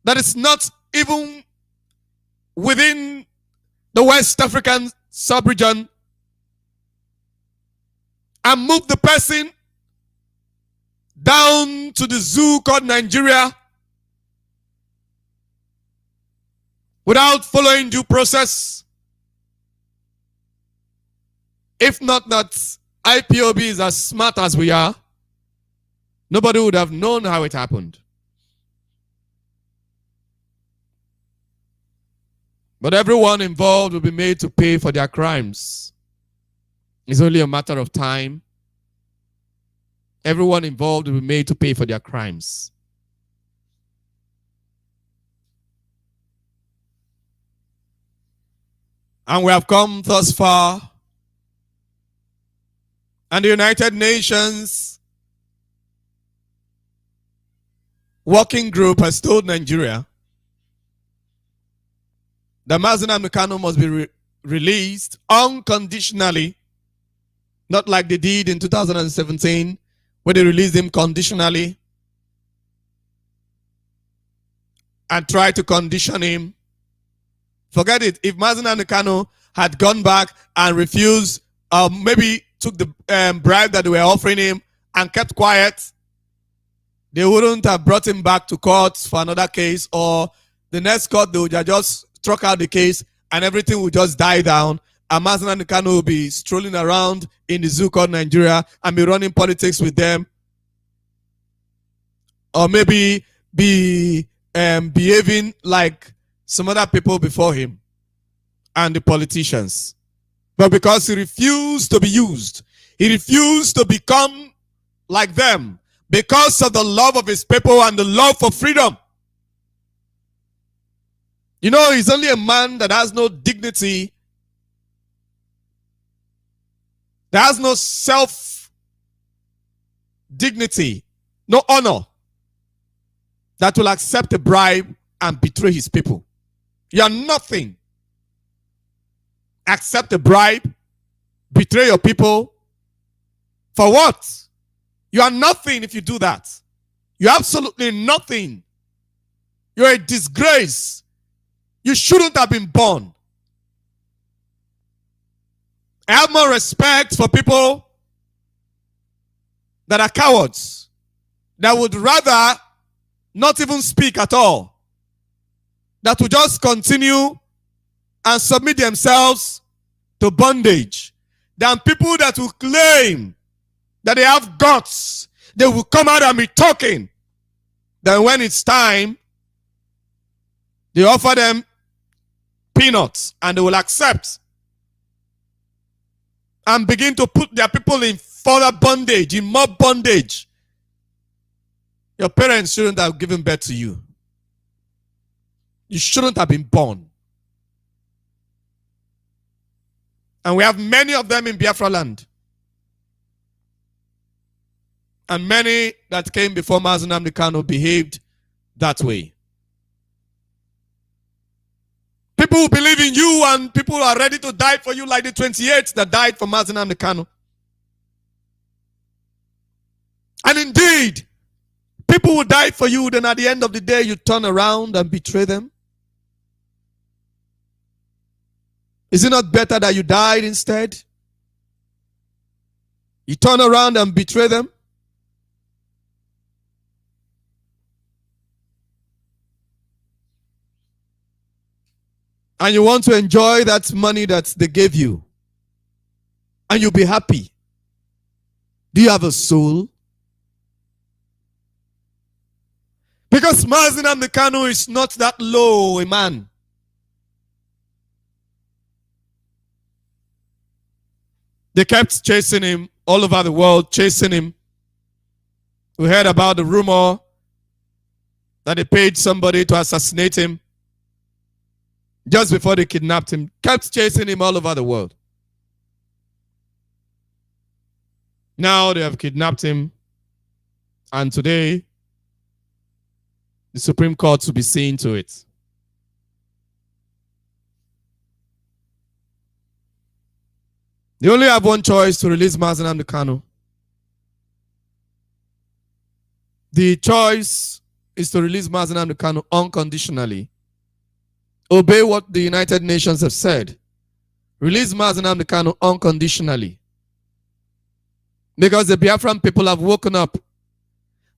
that is not even within the West African sub-region, and moved the person down to the zoo called Nigeria without following due process. If not that IPOB is as smart as we are, nobody would have known how it happened. But everyone involved will be made to pay for their crimes. It's only a matter of time. Everyone involved will be made to pay for their crimes. And we have come thus far. And the United Nations working group has told Nigeria that Mazi Nnamdi Kanu must be released unconditionally, not like they did in 2017, where they released him conditionally. and try to condition him. Forget it. If Mazi Nnamdi Kanu had gone back and refused, maybe took the bribe that they were offering him and kept quiet, they wouldn't have brought him back to court for another case, or the next court, they would have just struck out the case and everything would just die down. And Mazi Nnamdi Kanu will be strolling around in the zoo called Nigeria and be running politics with them. Or maybe be behaving like some other people before him and the politicians. But because he refused to be used, he refused to become like them because of the love of his people and the love for freedom. You know, he's only a man that has no dignity, that has no self-dignity, no honor, that will accept a bribe and betray his people. You are nothing. Accept a bribe, betray your people. For what? You are nothing if you do that. You're absolutely nothing. You're a disgrace. You shouldn't have been born. I have more respect for people that are cowards, that would rather not even speak at all, that will just continue and submit themselves to bondage, than people that will claim that they have guts. They will come out and be talking. Then when it's time, they offer them peanuts and they will accept and begin to put their people in further bondage, in more bondage. Your parents shouldn't have given birth to you. You shouldn't have been born. And we have many of them in Biafra land. And many that came before Mazi Nnamdi Kanu behaved that way. People who believe in you and people who are ready to die for you, like the 28 that died for Mazi Nnamdi Kanu. And indeed, people who died for you, then at the end of the day, you turn around and betray them. Is it not better that you died instead? You turn around and betray them? And you want to enjoy that money that they gave you. And you'll be happy. Do you have a soul? Because Mazi Nnamdi Kanu is not that low a man. They kept chasing him all over the world, chasing him. We heard about the rumor that they paid somebody to assassinate him just before they kidnapped him. Kept chasing him all over the world. Now they have kidnapped him. And today, the Supreme Court will be seeing to it. They only have one choice to release Mazi Nnamdi Kanu. The choice is to release Mazi Nnamdi Kanu unconditionally. Obey what the United Nations have said. Release Mazi Nnamdi Kanu unconditionally. Because the Biafran people have woken up.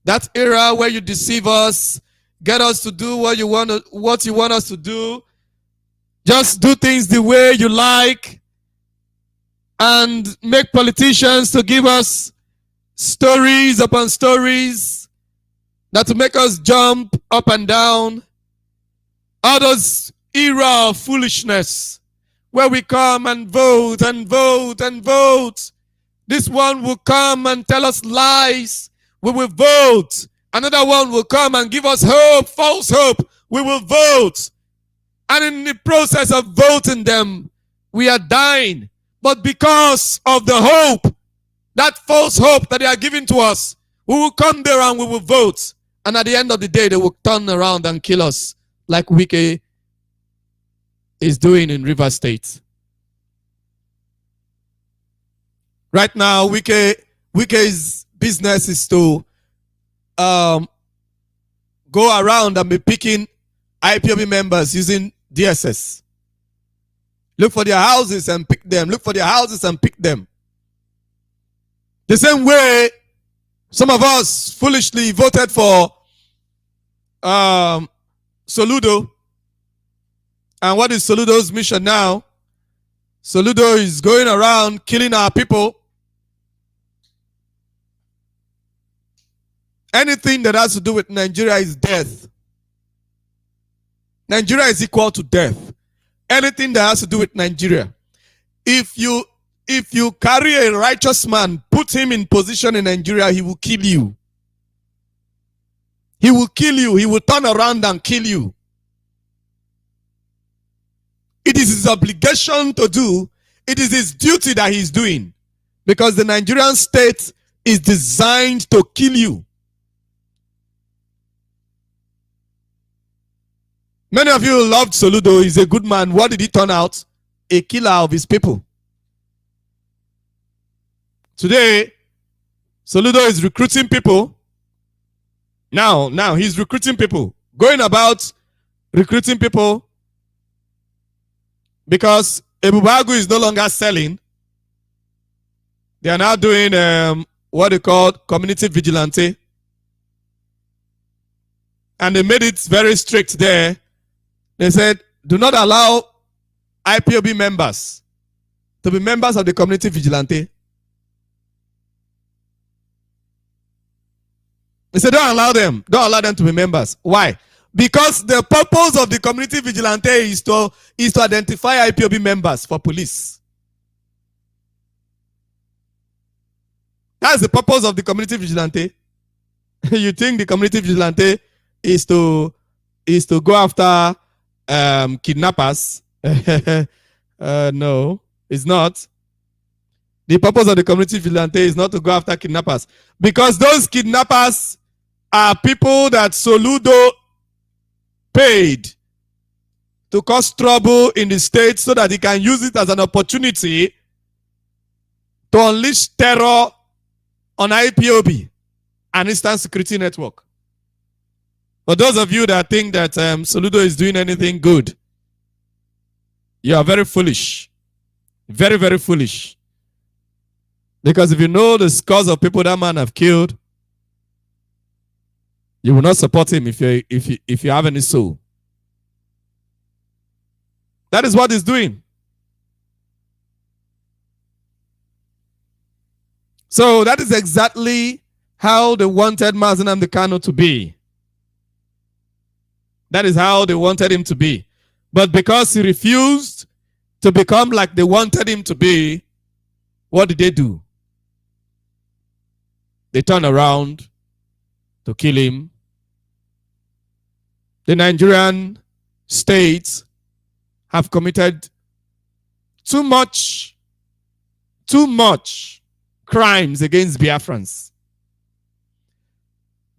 That era where you deceive us, get us to do what you want us to do, just do things the way you like, and make politicians to give us stories upon stories that will make us jump up and down. All those era of foolishness where we come and vote and vote and vote. This one will come and tell us lies. We will vote. Another one will come and give us hope, false hope. We will vote. And in the process of voting them, we are dying. But because of the hope, that false hope that they are giving to us, we will come there and we will vote. And at the end of the day, they will turn around and kill us like Wike is doing in River State. Right now, Wike's business is to go around and be picking IPOB members using DSS. Look for their houses and pick them. Look for their houses and pick them. The same way some of us foolishly voted for Soludo. And what is Soludo's mission now? Soludo is going around killing our people. Anything that has to do with Nigeria is death. Nigeria is equal to death. Anything that has to do with Nigeria. If you carry a righteous man, put him in position in Nigeria, he will kill you. He will kill you. He will turn around and kill you. It is his obligation to do. It is his duty that he's doing. Because the Nigerian state is designed to kill you. Many of you loved Soludo. He's a good man. What did he turn out? A killer of his people. Today, Soludo is recruiting people. Now he's recruiting people. Going about recruiting people because Ebubagu is no longer selling. They are now doing what they call community vigilante. And they made it very strict there. They said, do not allow IPOB members to be members of the community vigilante. They said, don't allow them to be members. Why? Because the purpose of the community vigilante is to identify IPOB members for police. That's the purpose of the community vigilante. You think the community vigilante is to go after kidnappers? No, it's not. The purpose of the community vigilante is not to go after kidnappers, because those kidnappers are people that Soludo paid to cause trouble in the state so that he can use it as an opportunity to unleash terror on IPOB, an Eastern Security Network. For those of you that think that Soludo is doing anything good, you are very foolish. Very, very foolish. Because if you know the scores of people that man have killed, you will not support him if you have any soul. That is what he's doing. So that is exactly how they wanted Mazi Nnamdi Kanu to be. That is how they wanted him to be. But because he refused to become like they wanted him to be, what did they do? They turned around to kill him. The Nigerian states have committed too much crimes against Biafrans.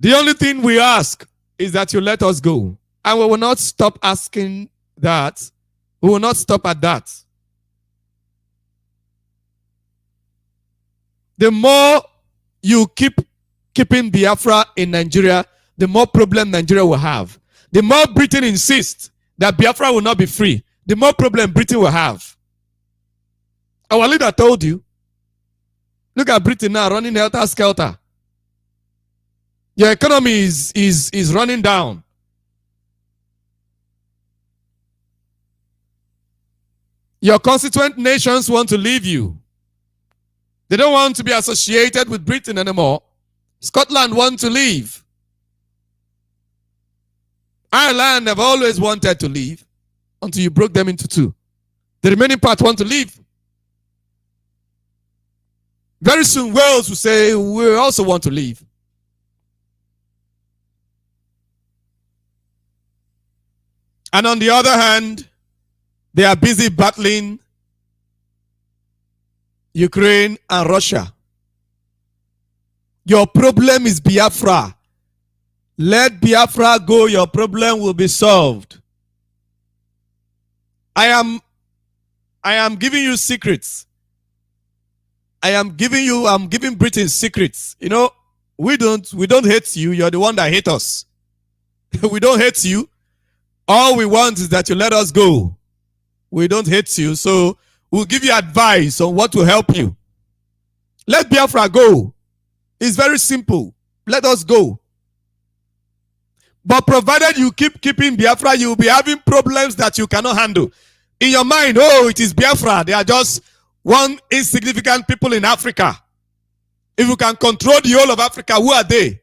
The only thing we ask is that you let us go. And we will not stop asking that. We will not stop at that. The more you keeping Biafra in Nigeria, the more problem Nigeria will have. The more Britain insists that Biafra will not be free, the more problem Britain will have. Our leader told you. Look at Britain now running helter-skelter. Your economy is running down. Your constituent nations want to leave you. They don't want to be associated with Britain anymore. Scotland wants to leave. Ireland have always wanted to leave until you broke them into two. The remaining part want to leave. Very soon Wales will say, we also want to leave. And on the other hand, they are busy battling Ukraine and Russia. Your problem is Biafra. Let Biafra go, your problem will be solved. I am giving you secrets. I'm giving Britain secrets. You know, we don't hate you, you're the one that hates us. We don't hate you. All we want is that you let us go. We don't hate you, so we'll give you advice on what will help you. Let Biafra go. It's very simple. Let us go. But provided you keep keeping Biafra, you will be having problems that you cannot handle. In your mind, oh, it is Biafra. They are just one insignificant people in Africa. If you can control the whole of Africa, who are they?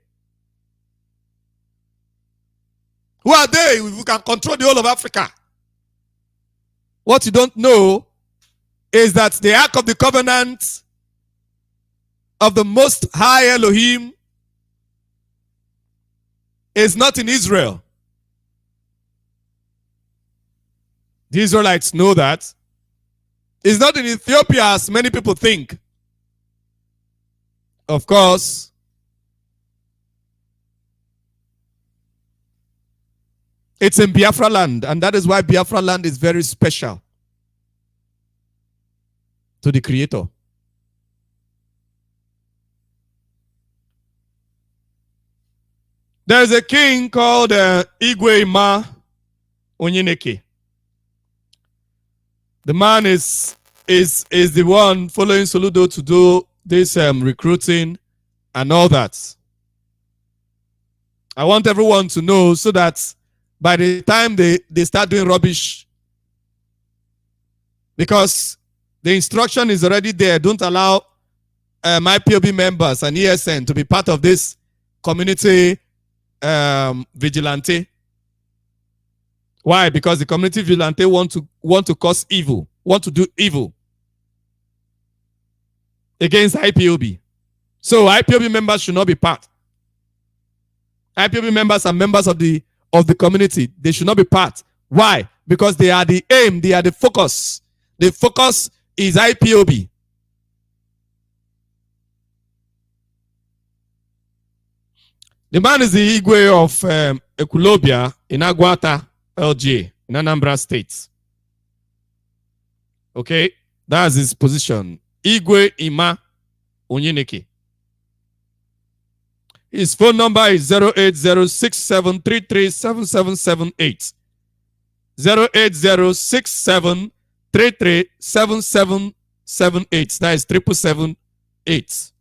Who are they if you can control the whole of Africa? What you don't know is that the Ark of the Covenant of the Most High Elohim is not in Israel. The Israelites know that. It's not in Ethiopia as many people think. Of course, it's in Biafra land, and that is why Biafra land is very special to the Creator. There's a king called Igwe Ima Onyeneke. The man is the one following Soludo to do this recruiting and all that. I want everyone to know so that by the time they start doing rubbish, because the instruction is already there, don't allow my POB members and ESN to be part of this community vigilante. Why? Because the community vigilante want to cause evil, want to do evil against IPOB. So IPOB members should not be part. IPOB members are members of the community. They should not be part. Why? Because they are the aim, they are the focus. The focus is IPOB. The man is the Igwe of Ekulobia in Aguata, LGA, in Anambra State. Okay, that's his position. Igwe Ima Onyeneke. His phone number is 08067337778. 08067337778. That is 778.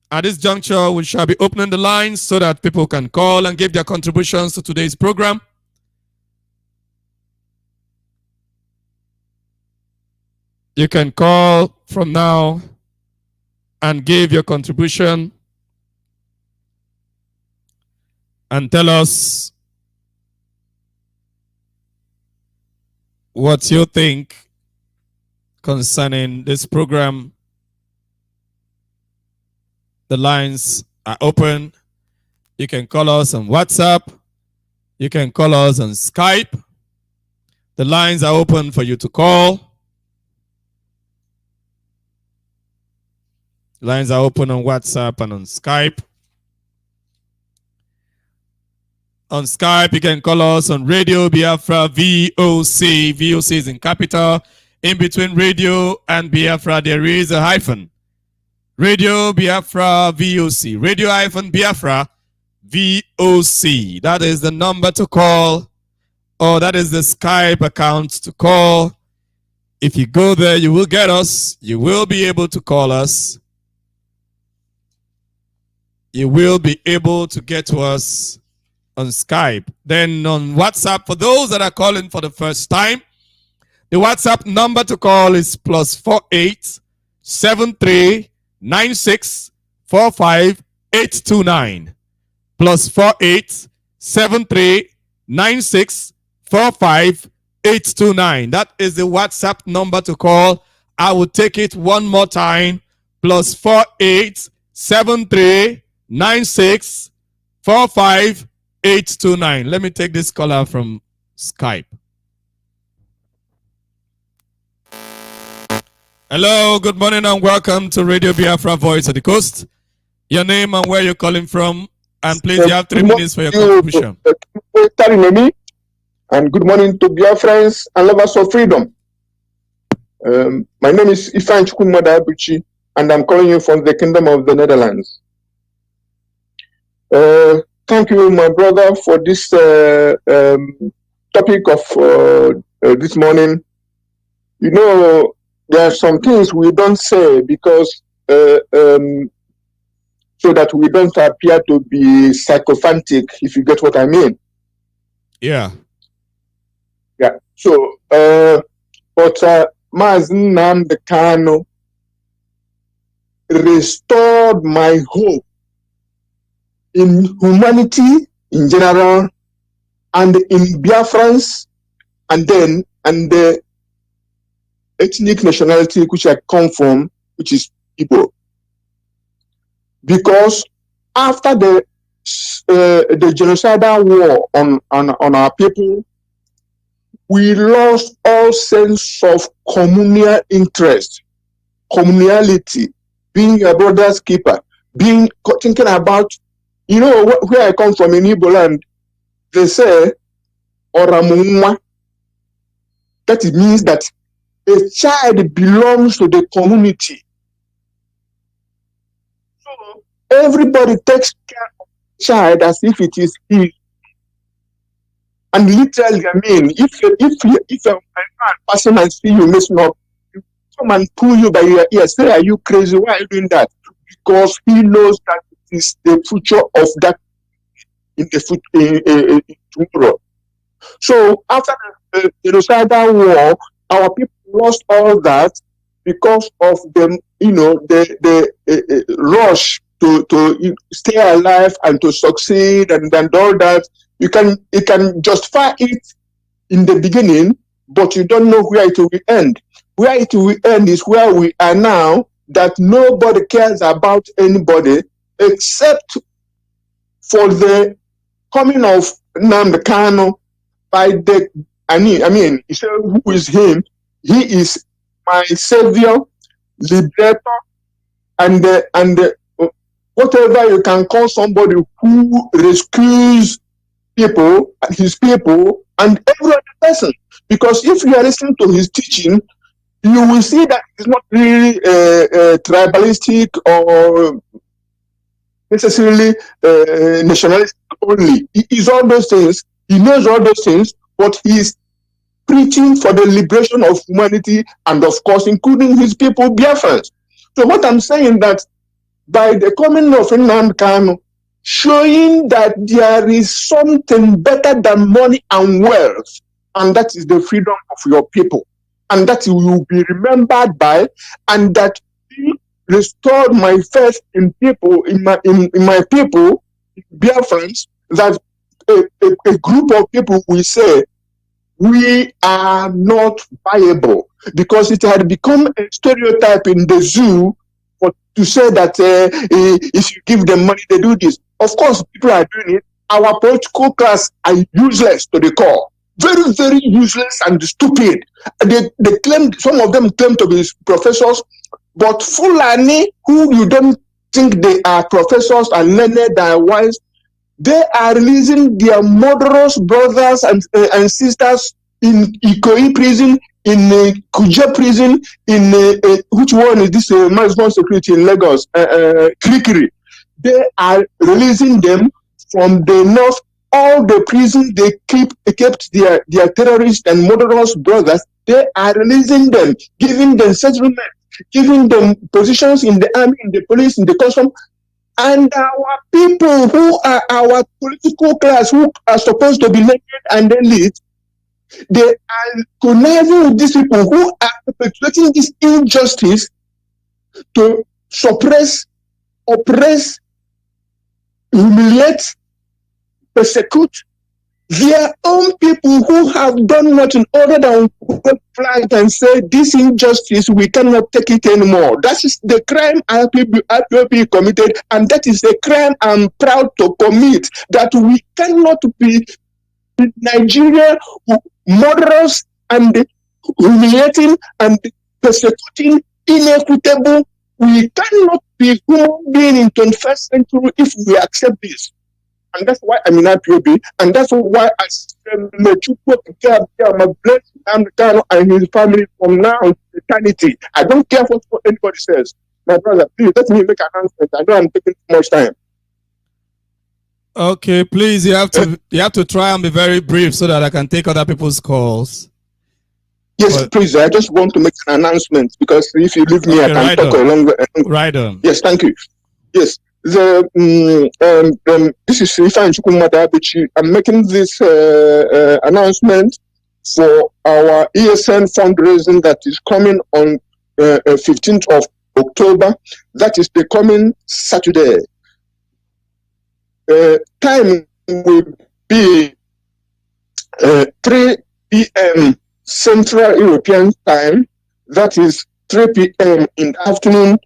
At this juncture, we shall be opening the lines so that people can call and give their contributions to today's program. You can call from now and give your contribution and tell us what you think concerning this program. The lines are open. You can call us on WhatsApp. You can call us on Skype. The lines are open for you to call. Lines are open on WhatsApp and on Skype. On Skype, you can call us on Radio Biafra VOC. VOC is in capital. In between Radio and Biafra, there is a hyphen. Radio Biafra VOC. Radio hyphen Biafra VOC. That is the number to call, or that is the Skype account to call. If you go there, you will get us. You will be able to call us. You will be able to get to us on Skype. Then on WhatsApp, for those that are calling for the first time, the WhatsApp number to call is +48 73 96 45 829. +48 73 96 45 829. That is the WhatsApp number to call. I will take it one more time. +48 73 96 45 829. Let me take this caller from Skype. Hello, good morning and welcome to Radio Biafra Voice of the Coast. Your name and where you're calling from, and please you have 3 minutes for your contribution. And good morning to Biafrans and lovers of freedom. My name is Ifan Chukwumada Abuchi, and I'm calling you from the Kingdom of the Netherlands. thank you, my brother, for this topic of this morning. You know, there are some things we don't say because so that we don't appear to be sycophantic, if you get what I mean. Yeah. Yeah. So, but Mazi Nnamdi Kanu restored my hope in humanity in general and in Biafrans and then the ethnic nationality which I come from, which is Igbo. Because after the genocidal war on our people, we lost all sense of communal interest, communality, being a brother's keeper, being thinking about, you know, where I come from in Igbo land, they say, Oramunwa. That it means that a child belongs to the community. So everybody takes care of the child as if it is his. And literally, I mean, if a person and see you messing up, you come and pull you by your ear, say, "Are you crazy? Why are you doing that?" Because he knows that it is the future of that in the tomorrow. So after the genocidal war, our people lost all that because of the, you know, the rush to stay alive and to succeed and all that. You can justify it in the beginning, but you don't know where it will end. Where it will end is where we are now, that nobody cares about anybody except for the coming of Nnamdi Kanu by the, I mean, you say, who is him? He is my savior, liberator, and whatever you can call somebody who rescues people, his people, and every other person. Because if you are listening to his teaching, you will see that it's not really tribalistic or necessarily nationalistic only. He is all those things. He knows all those things, but he is preaching for the liberation of humanity and, of course, including his people, Biafrans. So what I'm saying that by the coming of Nnamdi Kanu, showing that there is something better than money and wealth, and that is the freedom of your people, and that you will be remembered by, and that he restored my faith in people, in my people, Biafrans, that a group of people will say, we are not viable, because it had become a stereotype in the zoo to say that if you give them money, they do this. Of course, people are doing it. Our political class are useless to the core. Very, very useless and stupid. They claim, some of them claim to be professors, but Fulani, who you don't think they are professors and learned and wise, they are releasing their murderous brothers and sisters in Ikoyi prison, in Kuja prison, in which one is this maximum security in Lagos, Krikiri. They are releasing them from the north. All the prisons they kept their terrorists and murderous brothers. They are releasing them, giving them settlement, giving them positions in the army, in the police, in the custom. And our people who are our political class, who are supposed to be naked and elite, they are conniving with these people who are perpetuating this injustice to suppress, oppress, humiliate, persecute their own people who have done nothing other than flag and say, this injustice, we cannot take it anymore. That is the crime IPOB committed, and that is the crime I'm proud to commit, that we cannot be in Nigeria murderous and humiliating and persecuting, inequitable. We cannot be human being in 21st century if we accept this. And that's why I'm in IPOB, and that's why I said, may you put care my blessed Nnamdi Kanu and his family from now to eternity. I don't care what anybody says. My brother, please let me make an announcement. I know I'm taking too much time. Okay, please, you have to try and be very brief so that I can take other people's calls. Yes, please. I just want to make an announcement because if you leave me, I can talk along. Right on. Yes, thank you. Yes, this is Ifan Chukwumada Abichi. I'm making this announcement for our ESN fundraising that is coming on 15th of October. That is the coming Saturday. Time will be 3 p.m. Central European Time. That is 3 p.m. in the afternoon.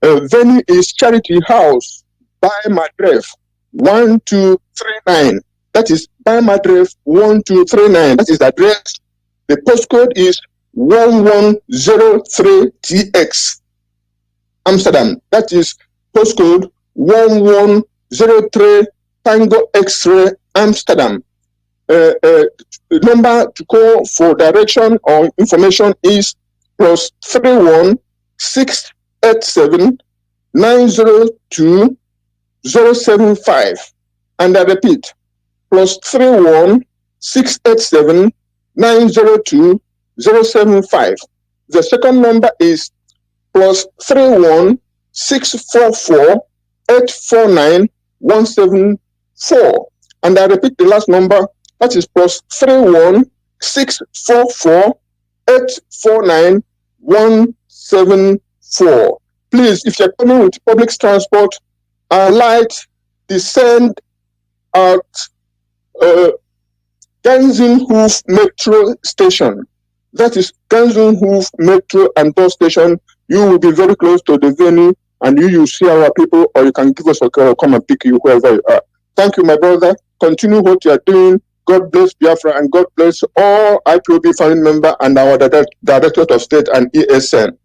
Venue is Charity House by Madref 1239. That is by Madref 1239. That is the address. The postcode is 1103TX. Amsterdam. That is postcode 1103 Tango X-ray Amsterdam. Number to call for direction or information is +31 687 902 075. And I repeat, +31 687 902 075. The second number is +31 644 849 174. And I repeat the last number, that is +31 644 849 174. Please, if you're coming with public transport, light descend at Ganzenhof Metro Station. That is Ganzenhof Metro and bus station. You will be very close to the venue, and you see our people, or you can give us a call or come and pick you wherever you are. Thank you, my brother. Continue what you are doing. God bless Biafra, and God bless all IPOB family member and our Directorate of State and ESN.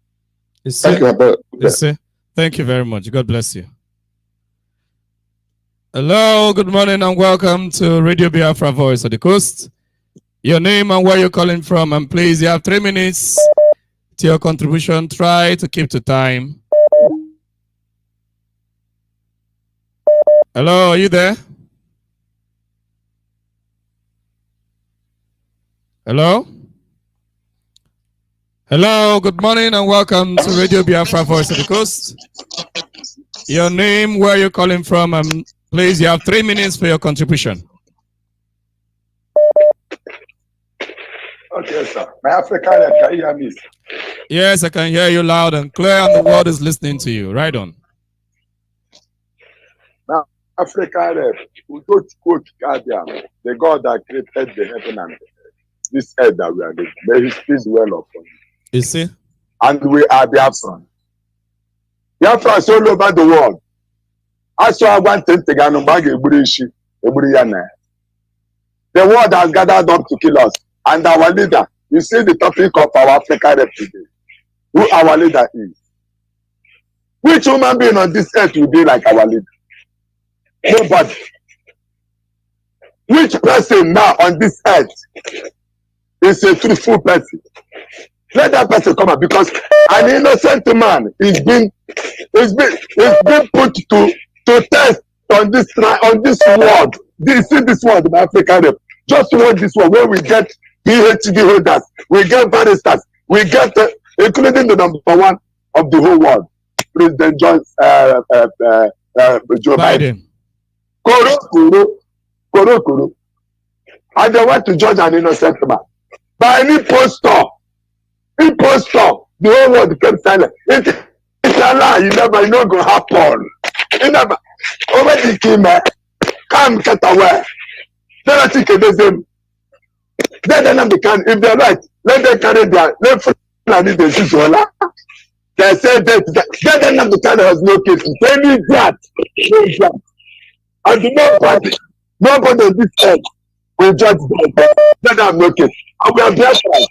Thank you, my brother. Thank you very much. God bless you. Hello, good morning, and welcome to Radio Biafra Voice of the Coast. Your name and where you're calling from, and please, you have 3 minutes to your contribution. Try to keep to time. Hello, are you there? Hello? Hello, good morning, and welcome to Radio Biafra Voice of the Coast. Your name, where you're calling from, and please, you have 3 minutes for your contribution. Okay, sir. My African, can you hear me? Yes, I can hear you loud and clear, and the world is listening to you. Right on. Now, African, we go to quote Guardian, the God that created the heaven and this earth that we are living. May His peace dwell upon you. You see? And we are Biafran. Biafrans all over the world. I saw one thing to get the world has gathered up to kill us. And our leader, you see the topic of our African rep today. Who our leader is. Which human being on this earth will be like our leader? Nobody. Which person now on this earth is a truthful person? Let that person come out, because an innocent man is being put to test on this world. This world, my African rep. Just watch this one, where we get PhD holders, we get barristers, we get including the number one of the whole world, President Joe Biden. Koro. And they want to judge an innocent man by an impostor. The whole world became silent. It's a lie. You not going to happen. You never. Over the king, come get away. Then I think it is them. Let them can, if they're right, let them carry their left and the Zola. They said that let them has no case. They need that. And nobody on this earth will judge them. Let them no case. And we are Biafran.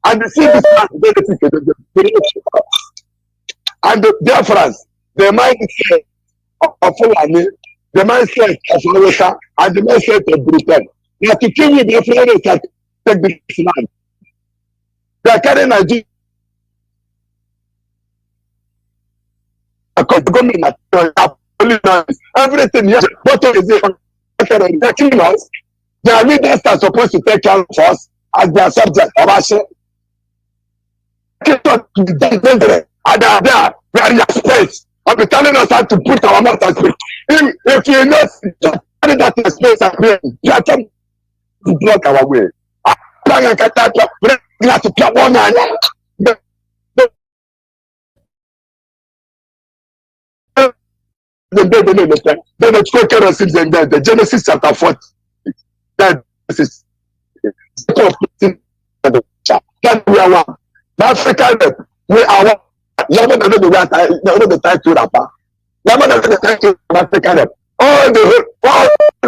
And you see this man, and the Biafrans, the mindset of Fulani, the mindset of Hausa, and the mindset of Britain. Now to kill with the Fulani that take this land. They are carrying Nigeria. Everything, yes. What is it? They're killing us. Their leaders are supposed to take care of us as their subject. And they are there. We are in your space. I'll be telling us how to put our mouth and speak. If you know that space and pray, you are trying to block our way. We have to plug one man. The Genesis chapter 40. That is that we are one. Africa, we are one. Yemen and the time to Rapa. Yemen and the time to Africa. All the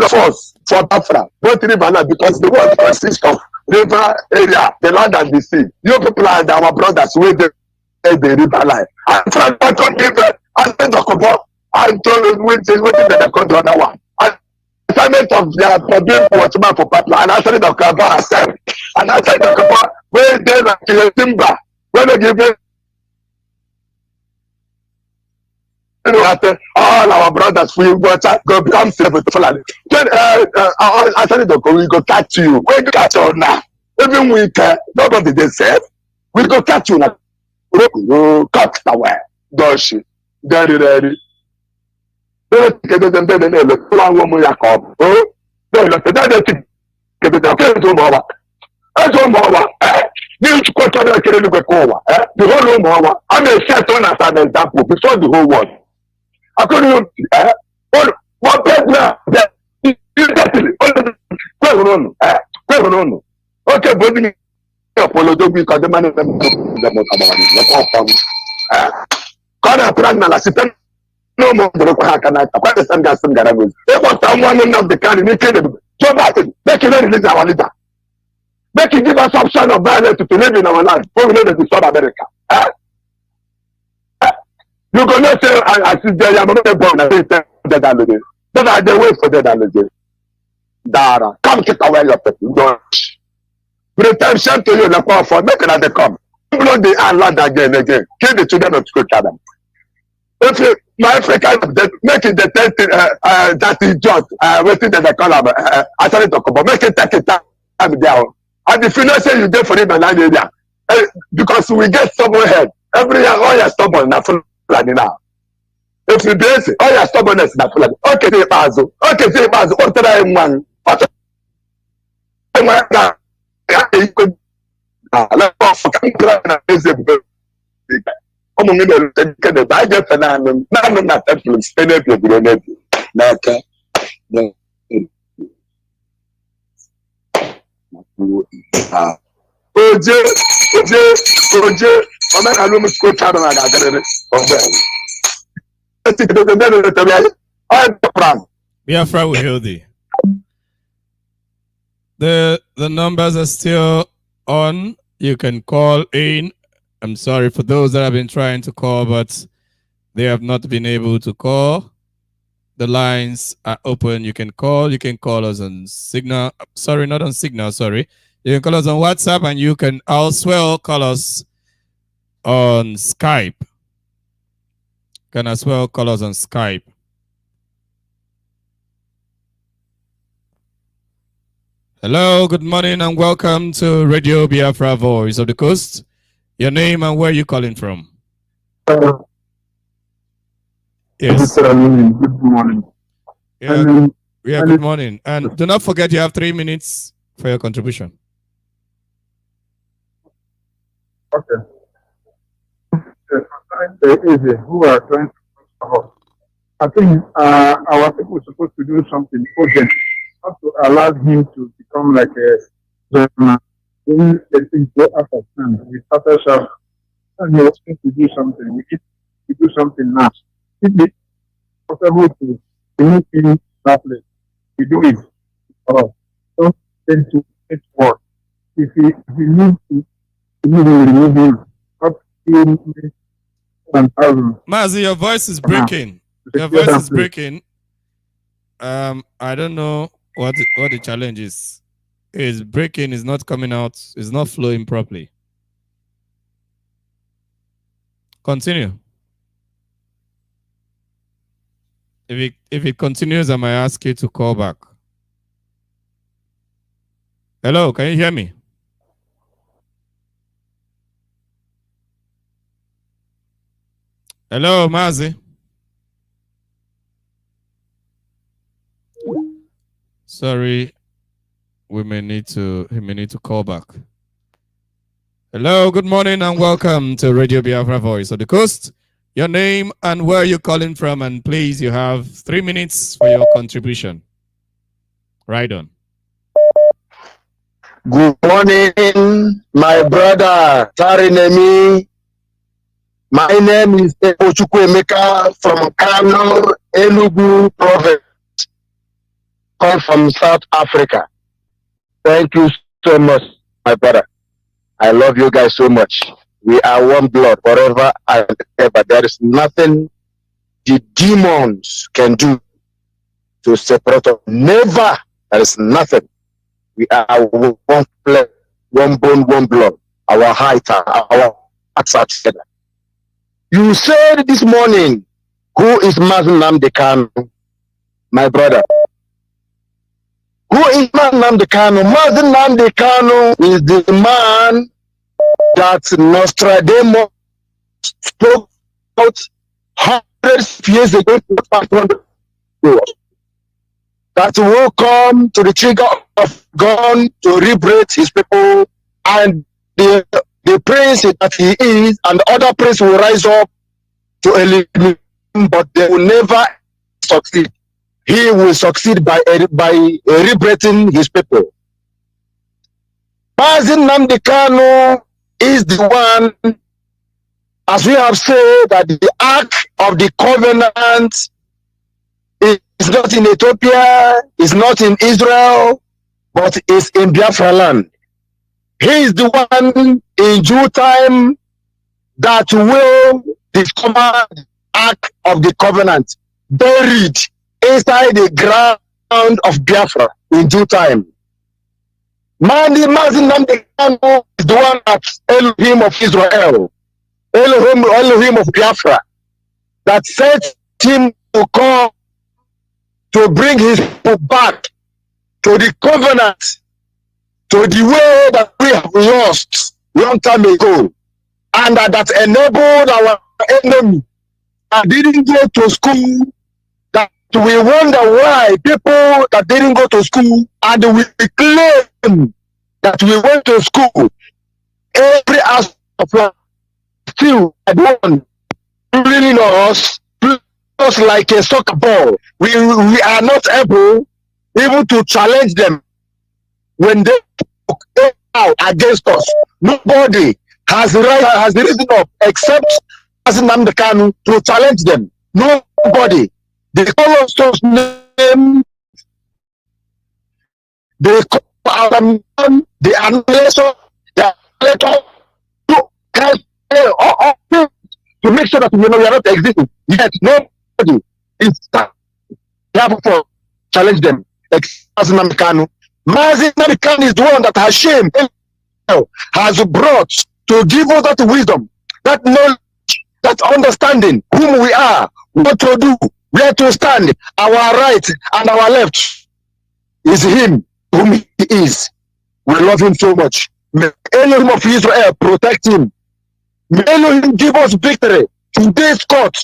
force for Biafra, both river because the world consists of river area, the land and the sea. You people are our brothers with the river line. And from that country, I said the Kobo, I told which is within the country other one. Assignment of their problem watchman for Papla, and I said the Kobo accept. And I said the Kobo, where they like the timber, when they give it. All our brothers will go become slaves to Fulani. Then I said we go catch you. We go catch you now. Even we can nobody they save. We go catch you now. We cut away. Doshi. Very ready. Don't get them the one woman Jacob. Oh, don't let that get it okay to Mama. As one Mama. You quote on the whole Mama. I may set on as an example before the whole world. I couldn't one person that you get it. Okay, but me apologize because the man is the pregnant. No more than quite a stand gas and garagoes. There was someone of the kind of Joe Biden, make it release our leader. Make it give us option of violence to live in our land. We know that we South America. You go not say I see there I'm not born and say that I live. But I dey wait for that I live. Dara, come take away your people. Don't. Redemption to you, the power for make it come. Blow the land again. Kill the children of school cabin. If you, my African, make it the 10 that is just waiting that they call them. I started talk about make it take it time down. And if you not say you get for it in land area, because we get stubborn head every year, all your stubborn now. Now. If you do it, all your stubbornness is full. Okay, say Bazo. Okay, say Bazo. What did I want? What Biafra will heal thee. The numbers are still on. You can call in. I'm sorry for those that have been trying to call, but they have not been able to call. The lines are open. You can call. You can call us on Signal. Sorry, not on Signal. Sorry. You can call us on WhatsApp, and you can also call us on Skype. Can as well call us on Skype. Hello, good morning, and welcome to Radio Biafra Voice of the Coast. Your name and where you calling from? Yes. Good morning. Yeah, good morning. And do not forget you have 3 minutes for your contribution. Okay. Easy. Who are trying to I think our people are supposed to do something urgent, not to allow him to become like a when the things go out of hand. We started off and he was going to do something. We need to do something now. If it's possible to remove him that place, we do it for us. Don't tend to it work. If we need to remove him, not him. Mazi, your voice is breaking. Your voice is breaking. I don't know what the challenge is. It's breaking, it's not coming out, it's not flowing properly. Continue. If it continues, I might ask you to call back. Hello, can you hear me? Hello, Mazi. Sorry, he may need to call back. Hello, good morning and welcome to Radio Biafra Voice of the Coast. Your name and where you're calling from, and please, you have 3 minutes for your contribution. Right on. Good morning, my brother Tarinemi. My name is Ochukwemeka from Kano, Enugu province. Come from South Africa. Thank you so much, my brother. I love you guys so much. We are one blood forever and ever. There is nothing the demons can do to separate us. Never. There is nothing. We are one flesh, one bone, one blood. Our height, our hearts are together. You said this morning, who is Mazi Nnamdi Kanu? My brother. Who is Mazi Nnamdi Kanu? Mazi Nnamdi Kanu is the man that Nostradamus spoke about hundreds of years ago, that will come to the trigger of God to liberate his people, and the prince that he is and the other prince will rise up to eliminate him, but they will never succeed. He will succeed by liberating his people. Mazi Nnamdi Kanu is the one, as we have said, that the Ark of the Covenant is not in Ethiopia, is not in Israel, but is in Biafra land. He is the one in due time that will discover the Ark of the Covenant buried inside the ground of Biafra in due time. Mazi Nnamdi Kanu is the one that's Elohim of Israel, Elohim of Biafra, that sent him to come to bring his people back to the covenant, to the way that we have lost long time ago, and that enabled our enemy that didn't go to school, that we wonder why people that didn't go to school, and we claim that we went to school, every aspect of life still one drilling us like a soccer ball. We are not able even to challenge them when they come out against us. Nobody has risen up except Mazi Nnamdi Kanu to challenge them. Nobody. They call us those names. They call our man, the annihilation, the letter to make sure that we are not existing. Yet nobody is able to challenge them except Mazi Nnamdi Kanu. Mazi Nnamdi Kanu is the one that Hashem has brought to give us that wisdom, that knowledge, that understanding whom we are, what to do, where to stand, our right and our left is him whom he is. We love him so much. May Elohim of Israel protect him. May Elohim give us victory. Today's court,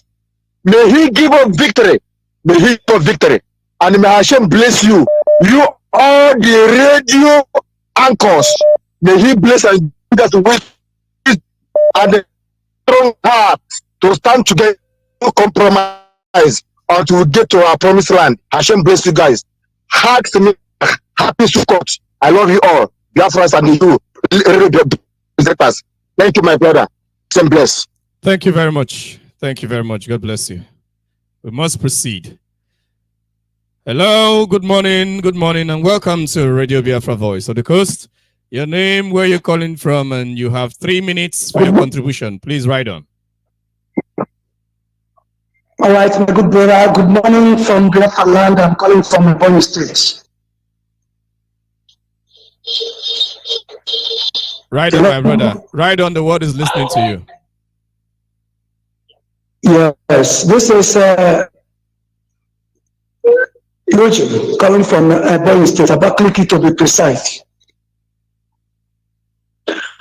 may he give us victory. May he give us victory. And may Hashem bless you. You all the radio anchors. May he bless and give us with and a strong heart to stand together, to compromise until we get to our promised land. Hashem bless you guys. Happy Sukkot. I love you all. Biafras and you. Thank you, my brother. Hashem bless. Thank you very much. Thank you very much. God bless you. We must proceed. Hello, good morning, and welcome to Radio Biafra Voice of the Coast. Your name, where you're calling from, and you have 3 minutes for your contribution. Please write on. All right, my good brother. Good morning from Biafra land. I'm calling from Ebonyi State. Right on, my brother. Right on, the word is listening to you. Yes, this is Eugene calling from Ebonyi State, Abakaliki to be precise.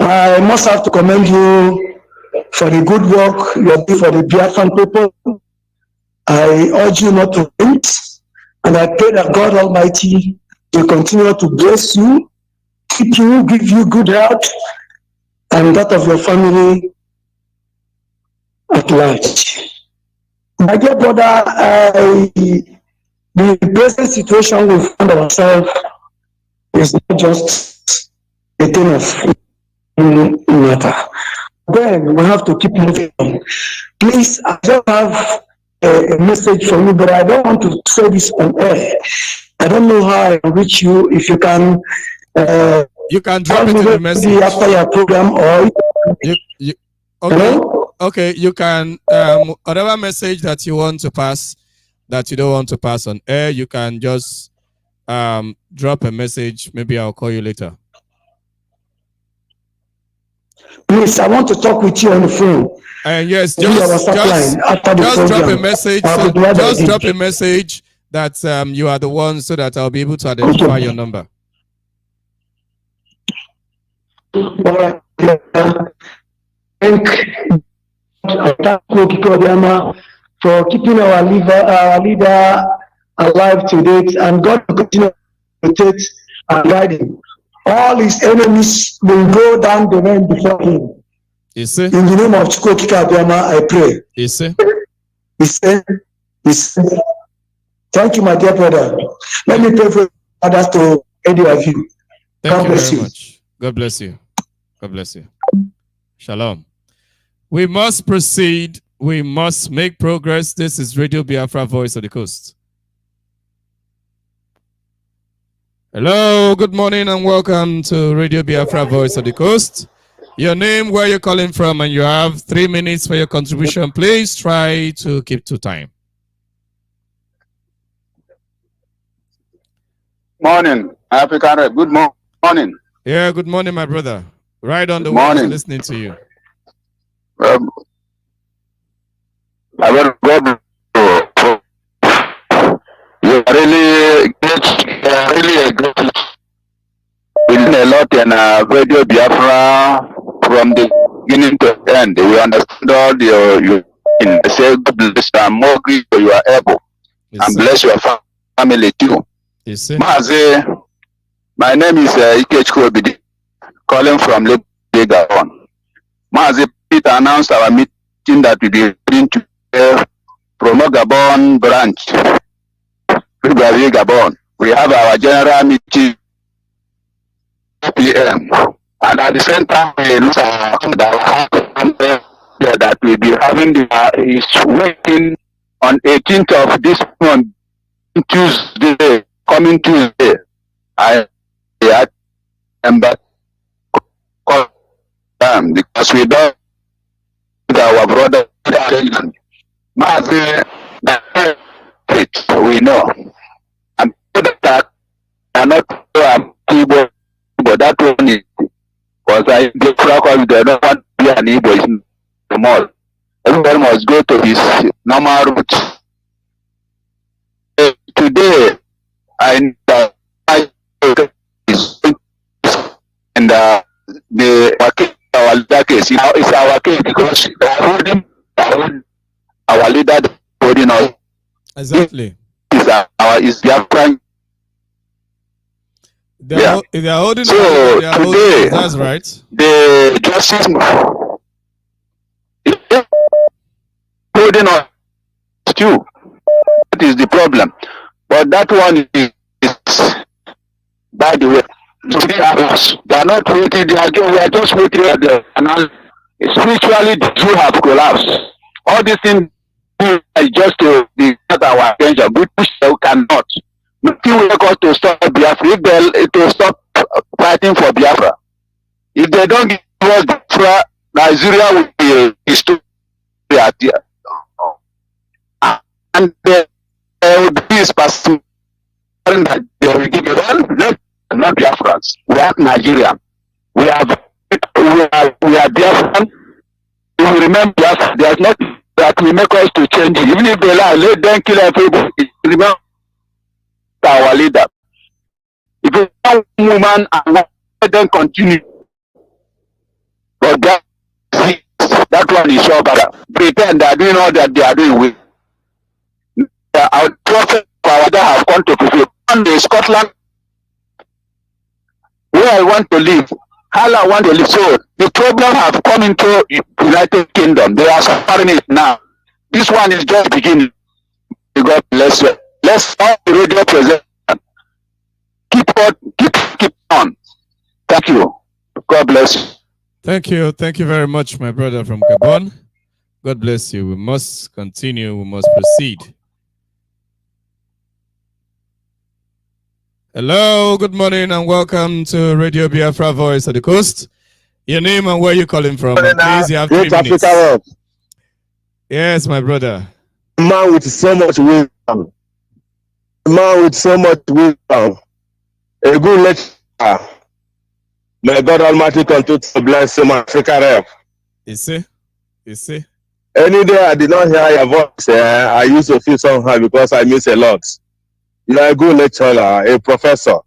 I must have to commend you for the good work you are doing for the Biafran people. I urge you not to faint, and I pray that God Almighty will continue to bless you, keep you, give you good health, and that of your family at large. My dear brother, the present situation we find ourselves is not just a thing of matter. Then we have to keep moving on. Please, I just have a message for you, but I don't want to say this on air. I don't know how I can reach you. If you can, you can drop it in the message after your program, or okay. Hello? Okay, you can whatever message that you want to pass that you don't want to pass on air, you can just drop a message. Maybe I'll call you later. Please, I want to talk with you on the phone. Yes, just drop a message. Just drop a message that you are the one, so that I'll be able to identify your number. All right. Thank for keeping our leader alive to date, and God will continue to protect and guide him. All his enemies will go down the rain before him. Is it? In the name of Chukwuka Abiyama, I pray. Is it? Thank you, my dear brother. Let me pray for others to any of you. Thank you very much. God bless you. God bless you. Shalom. We must proceed. We must make progress. This is Radio Biafra, Voice of the Coast. Hello, good morning and welcome to Radio Biafra, Voice of the Coast. Your name, where you're calling from, and you have 3 minutes for your contribution. Please try to keep to time. Morning, Africa. Good morning. Yeah, good morning, my brother. Right on the morning. Listening to you. I will go. You are really a great. We learn a lot in Radio Biafra from the beginning to the end. We understand all your say God bless and more grief you are able, yes, and bless your family too. Yes, Mazi, my name is Ikechukwu Obidi, calling from Liberator. Mazi, Peter announced our meeting that we will be going to from Gabon branch, Gabon. We have our general meeting PM, and at the same time we look at that we will be having is working on 18th of this month, Tuesday, coming Tuesday. I am back because we don't our brother we know, and that cannot keyboard, but that one is because I get crackers. They don't want to be an Igbo in the mall. Everybody must go to his normal route. Today, I is and our leader case. It's our case because our leader holding us. Exactly. Is their crime. They are holding. So today, holding, that's right. The justice holding us too. That is the problem. But that one is, by the way, they are not waiting. We are just waiting at the announcement. Spiritually, the Jews have collapsed. All these things is just to be our attention. British cannot. Nothing will make us to stop Biafra. If they to stop fighting for Biafra, if they don't give us Biafra, Nigeria will be a story at the and there will be this person that they will give you not Biafrans. We have Nigeria. We are Biafran. You will remember Biafra. There's nothing that will make us to change it. Even if they lie, let them kill everybody. Remember our leader. If you want woman and let them continue. But that one is sure better. Pretend they are doing all that they are doing with our prophet that have come to fulfill. And in Scotland, where I want to live, how I want to live. So the problem have come into United Kingdom. They are suffering it now. This one is just beginning. God bless you. Let's all the radio present. Keep on. Thank you. God bless you. Thank you. Thank you very much, my brother from Gabon. God bless you. We must continue. We must proceed. Hello, good morning, and welcome to Radio Biafra Voice of the Coast. Your name and where you calling from, please. You have 3 minutes. Yes, my brother. A man with so much wisdom. A man with so much wisdom. A good lecturer. May God Almighty continue to bless him, Africa rep. You see? You see? Any day I did not hear your voice, I used to feel somehow because I miss a lot. You are a good lecturer, a professor.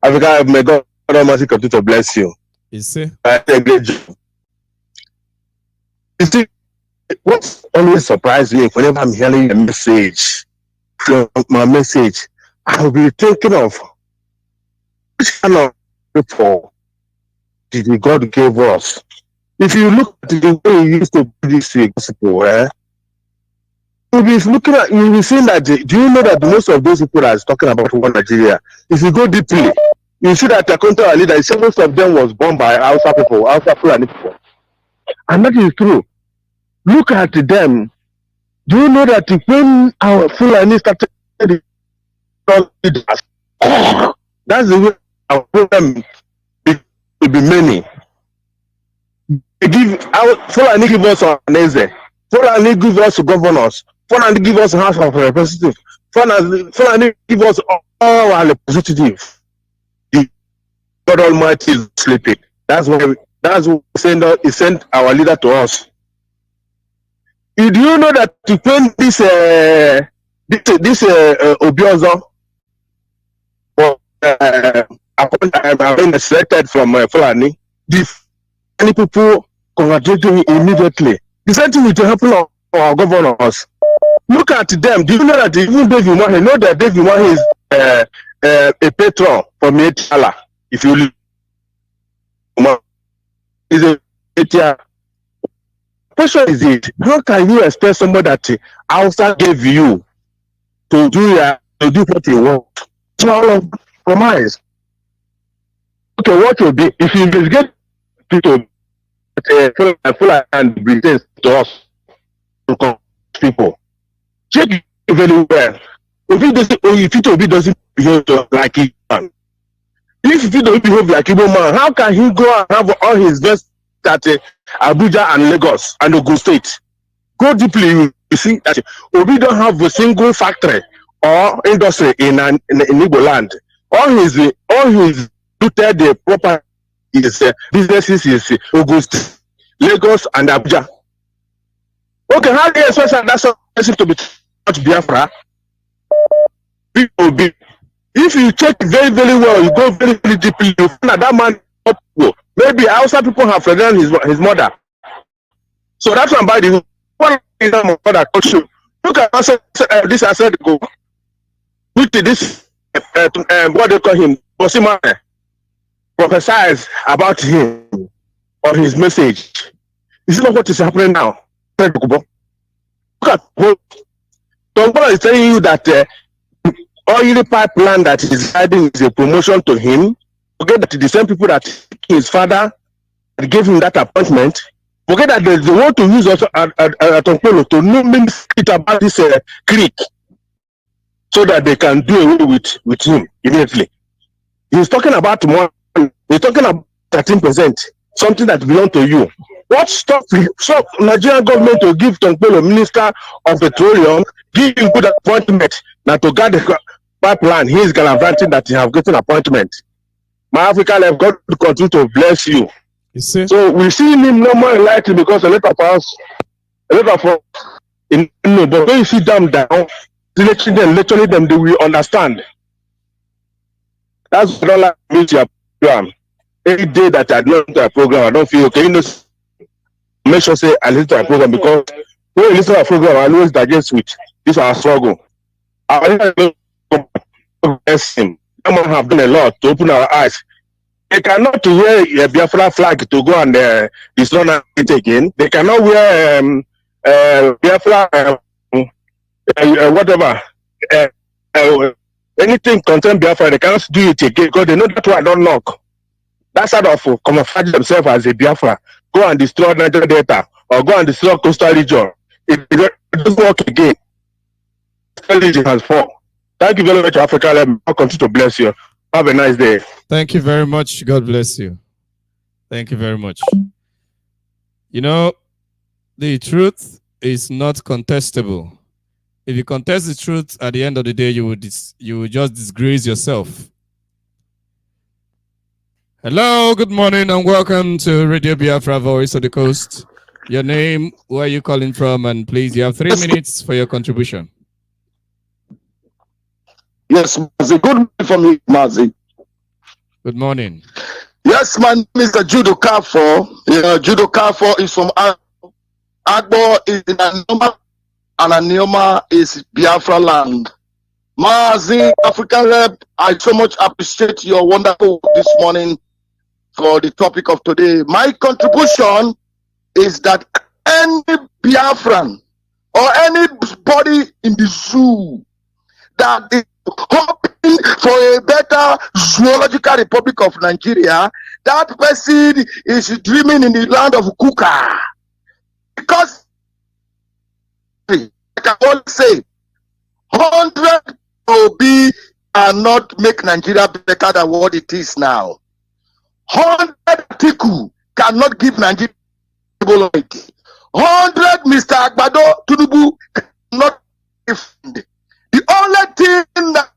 Africa, may God Almighty continue to bless you. You see? A great job. You see, what always surprises me whenever I'm hearing a message, my message, I'll be thinking of which kind of people did God give us. If you look at the way He used to do this gospel, you'll be looking at, you'll be seeing that. Do you know that most of those people that is talking about one Nigeria, if you go deeply, you see that according to our leader, most of them was born by Hausa people, Hausa Fulani people, and that is true. Look at them. Do you know that when our Fulani started, that's the way our problem will be many. They give Fulani give us Aneze, Fulani give us governors, Fulani give us House of Representatives, Fulani give us all our representatives. God Almighty is sleeping. That's why He sent our leader to us. Do you know that when this Obiozo been selected from Fulani, the Fulani people congratulated me immediately. The same thing will happen to our governors. Look at them. Do you know that even David Wahi, know that David Wahi is a patron for Metala? If you look, is a patron. Question is it? How can you expect somebody that Hausa gave you to do what you want? It's all of compromise. Okay, what will be if you investigate people and bring to us to people? Check it very well. If it doesn't behave like it man, if it doesn't behave like Igbo man, how can he go and have all his best at Abuja and Lagos and Ogun State? Go deeply, you see that Obi don't have a single factory or industry in Igbo land. All his looted the proper businesses is Ogun State, Lagos, and Abuja. Okay, how do you expect that person to be much Biafra? Obi. If you check very, very well, you go very, very deeply, you find that man. Maybe outside people have forgotten his mother. So that's why by the one is my mother coach you. Look at this I said go. With this what they call him, Osimane, prophesies about him or his message. This is not what is happening now. Look at Tombola is telling you that oil pipeline that is guiding is a promotion to him. Forget that the same people that his father gave him that appointment. Forget that they want to use also Tonkolo to know it about this creek, so that they can do away with him immediately. He's talking about more. He's talking about 13%, something that belongs to you. What stop Nigerian government to give Tonkolo Minister of Petroleum, give him good appointment now to guard the pipeline? He is gallivanting that he have gotten appointment. My Africa left, God will continue to bless you. You see? So we see him no more enlightened because a lot of us, but when you sit them down, literally them, they will understand. That's what I like to meet you. Any day that I don't listen to a program, I don't feel okay. You know, make sure say I listen to a program because when you listen to a program, I always digest with this our struggle. I bless him. Someone have done a lot to open our eyes. They cannot wear a Biafra flag to go and destroy it again. They cannot wear Biafra whatever anything concerning Biafra. They cannot do it again because they know that I don't knock. That sort of camouflage themselves as a Biafra, go and destroy Niger Delta or go and destroy coastal region. It doesn't work again. Coastal region has fallen. Thank you very much, Africa. Let me continue to bless you. Have a nice day. Thank you very much. God bless you. Thank you very much. You know, the truth is not contestable. If you contest the truth, at the end of the day, you will just disgrace yourself. Hello, good morning, and welcome to Radio Biafra, Voice of the Coast. Your name, where are you calling from, and please, you have 3 minutes for your contribution. Yes, Mazi. Good morning from you, Mazi. Good morning. Yes, my name is Judo Kafo. Judo Kafo is from Agbo is in Anioma, and Anioma is Biafra land. Mazi, African Rep, I so much appreciate your wonderful work this morning for the topic of today. My contribution is that any Biafran or anybody in the zoo that is hoping for a better zoological republic of Nigeria, that person is dreaming in the land of Kuka. Because, like I always say, 100 Obi cannot make Nigeria better than what it is now. 100 Tiku cannot give Nigeria 100 Mr. Agbado Tunubu cannot defend. The only thing that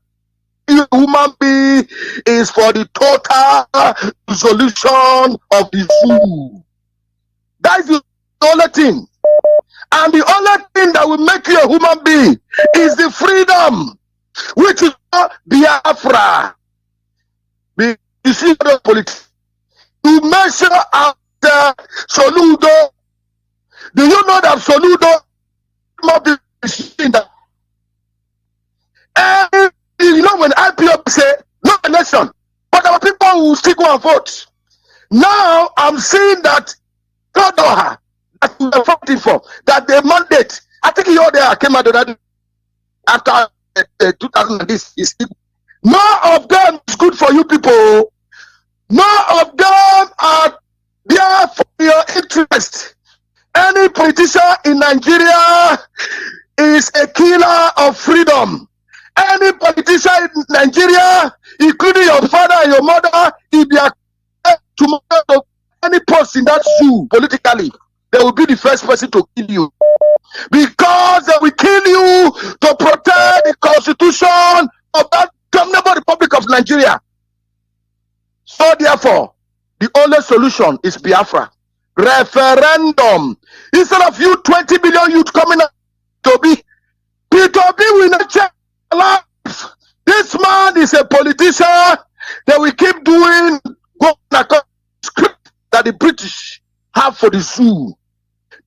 human being is for the total solution of the zoo. That is the only thing. And the only thing that will make you a human being is the freedom, which is Biafra. You see the politics. You measure after Soludo. Do you know that Soludo must be seen that? And you know when IPO say no election, but our people will still go and vote. Now I'm seeing that Todoha that we are fighting for, that the mandate, I think you all there came out of that after 2000 this is none of them is good for you people. None of them are there for your interest. Any politician in Nigeria is a killer of freedom. Any politician in Nigeria, including your father and your mother, if they are tomorrow any post in that zoo politically, they will be the first person to kill you. Because they will kill you to protect the constitution of that damnable Republic of Nigeria. So therefore, the only solution is Biafra. Referendum. Instead of you 20 million youth coming up to be, Peter B will not change life. This man is a politician. They will keep doing script that the British have for the zoo.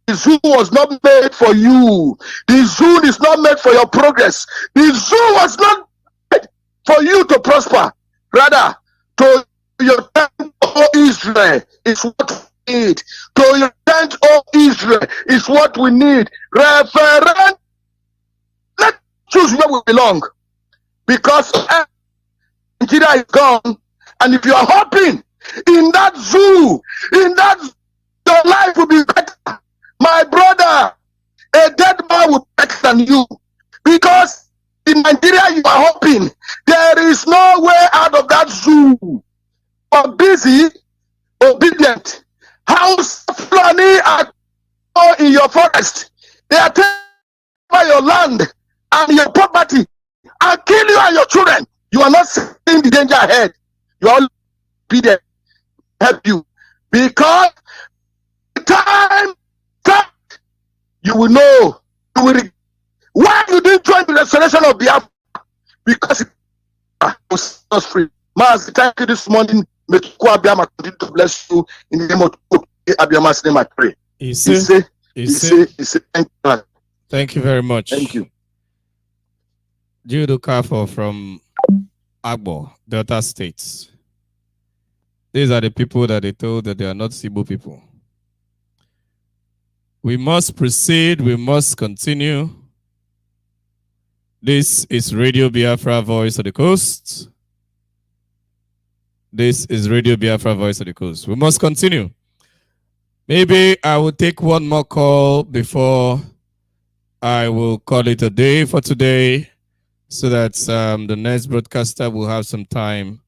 The zoo was not made for you. The zoo is not made for your progress. The zoo was not made for you to prosper. Rather, to your tent, O Israel, is what we need. To your tent, O Israel, is what we need. Referendum. Let's choose where we belong. Because Nigeria is gone. And if you are hoping in that zoo, your life will be better. My brother, a dead man will be better than you. Because in Nigeria you are hoping. There is no way out of that zoo. You're busy, obedient. House Fulani are in your forest. They are taking over your land and your property and kill you and your children. You are not seeing the danger ahead. You are obedient. Help you. Because time you will know. You will why you didn't join the restoration of Biafra? Because it was free. Mazi, thank you this morning. May Chukwu Abiyama continue to bless you in the name of Abiyama's name I pray. Ise. Thank you, man. Thank you very much. Thank you. Judo Kafo from Agbo, Delta States. These are the people that they told that they are not Sibo people. We must proceed. We must continue. This is Radio Biafra, Voice of the Coast. This is Radio Biafra, Voice of the Coast. We must continue. Maybe I will take one more call before I will call it a day for today, so that the next broadcaster will have some time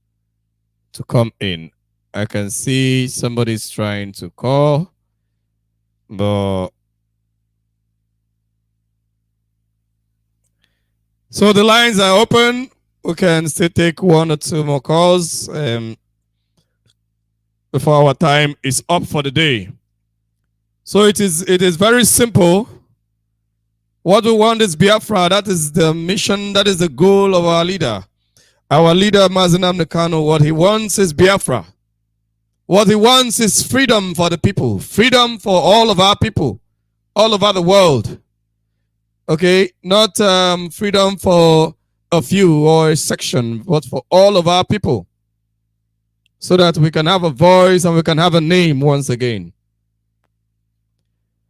to come in. I can see somebody's trying to call, but so the lines are open. We can still take one or two more calls before our time is up for the day. So it is very simple. What we want is Biafra. That is the mission. That is the goal of our leader. Our leader, Mazi Nnamdi Kanu, what he wants is Biafra. What he wants is freedom for the people. Freedom for all of our people, all over the world. Okay? Not freedom for a few or a section, but for all of our people. So that we can have a voice and we can have a name once again.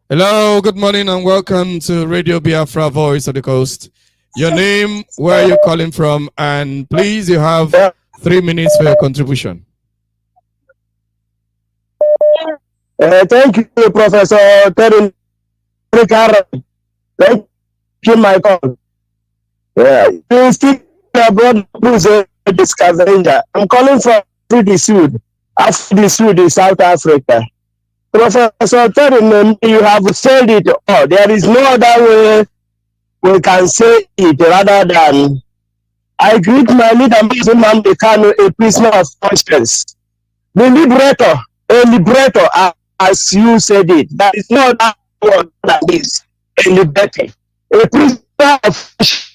Hello, good morning and welcome to Radio Biafra, Voice of the Coast. Your name, where you're calling from, and please, you have 3 minutes for your contribution. Thank you, Professor Terry. Thank you, Michael. You speak about the scavenger. I'm calling from Afridi Sud. Afridi Sud in South Africa. Professor Terry, you have said it all. There is no other way we can say it rather than I greet my leader, Mazi Nnamdi Kanu, a prisoner of conscience. The liberator, a liberator, as you said it. There is no other word than this, a liberator. A prisoner of conscience.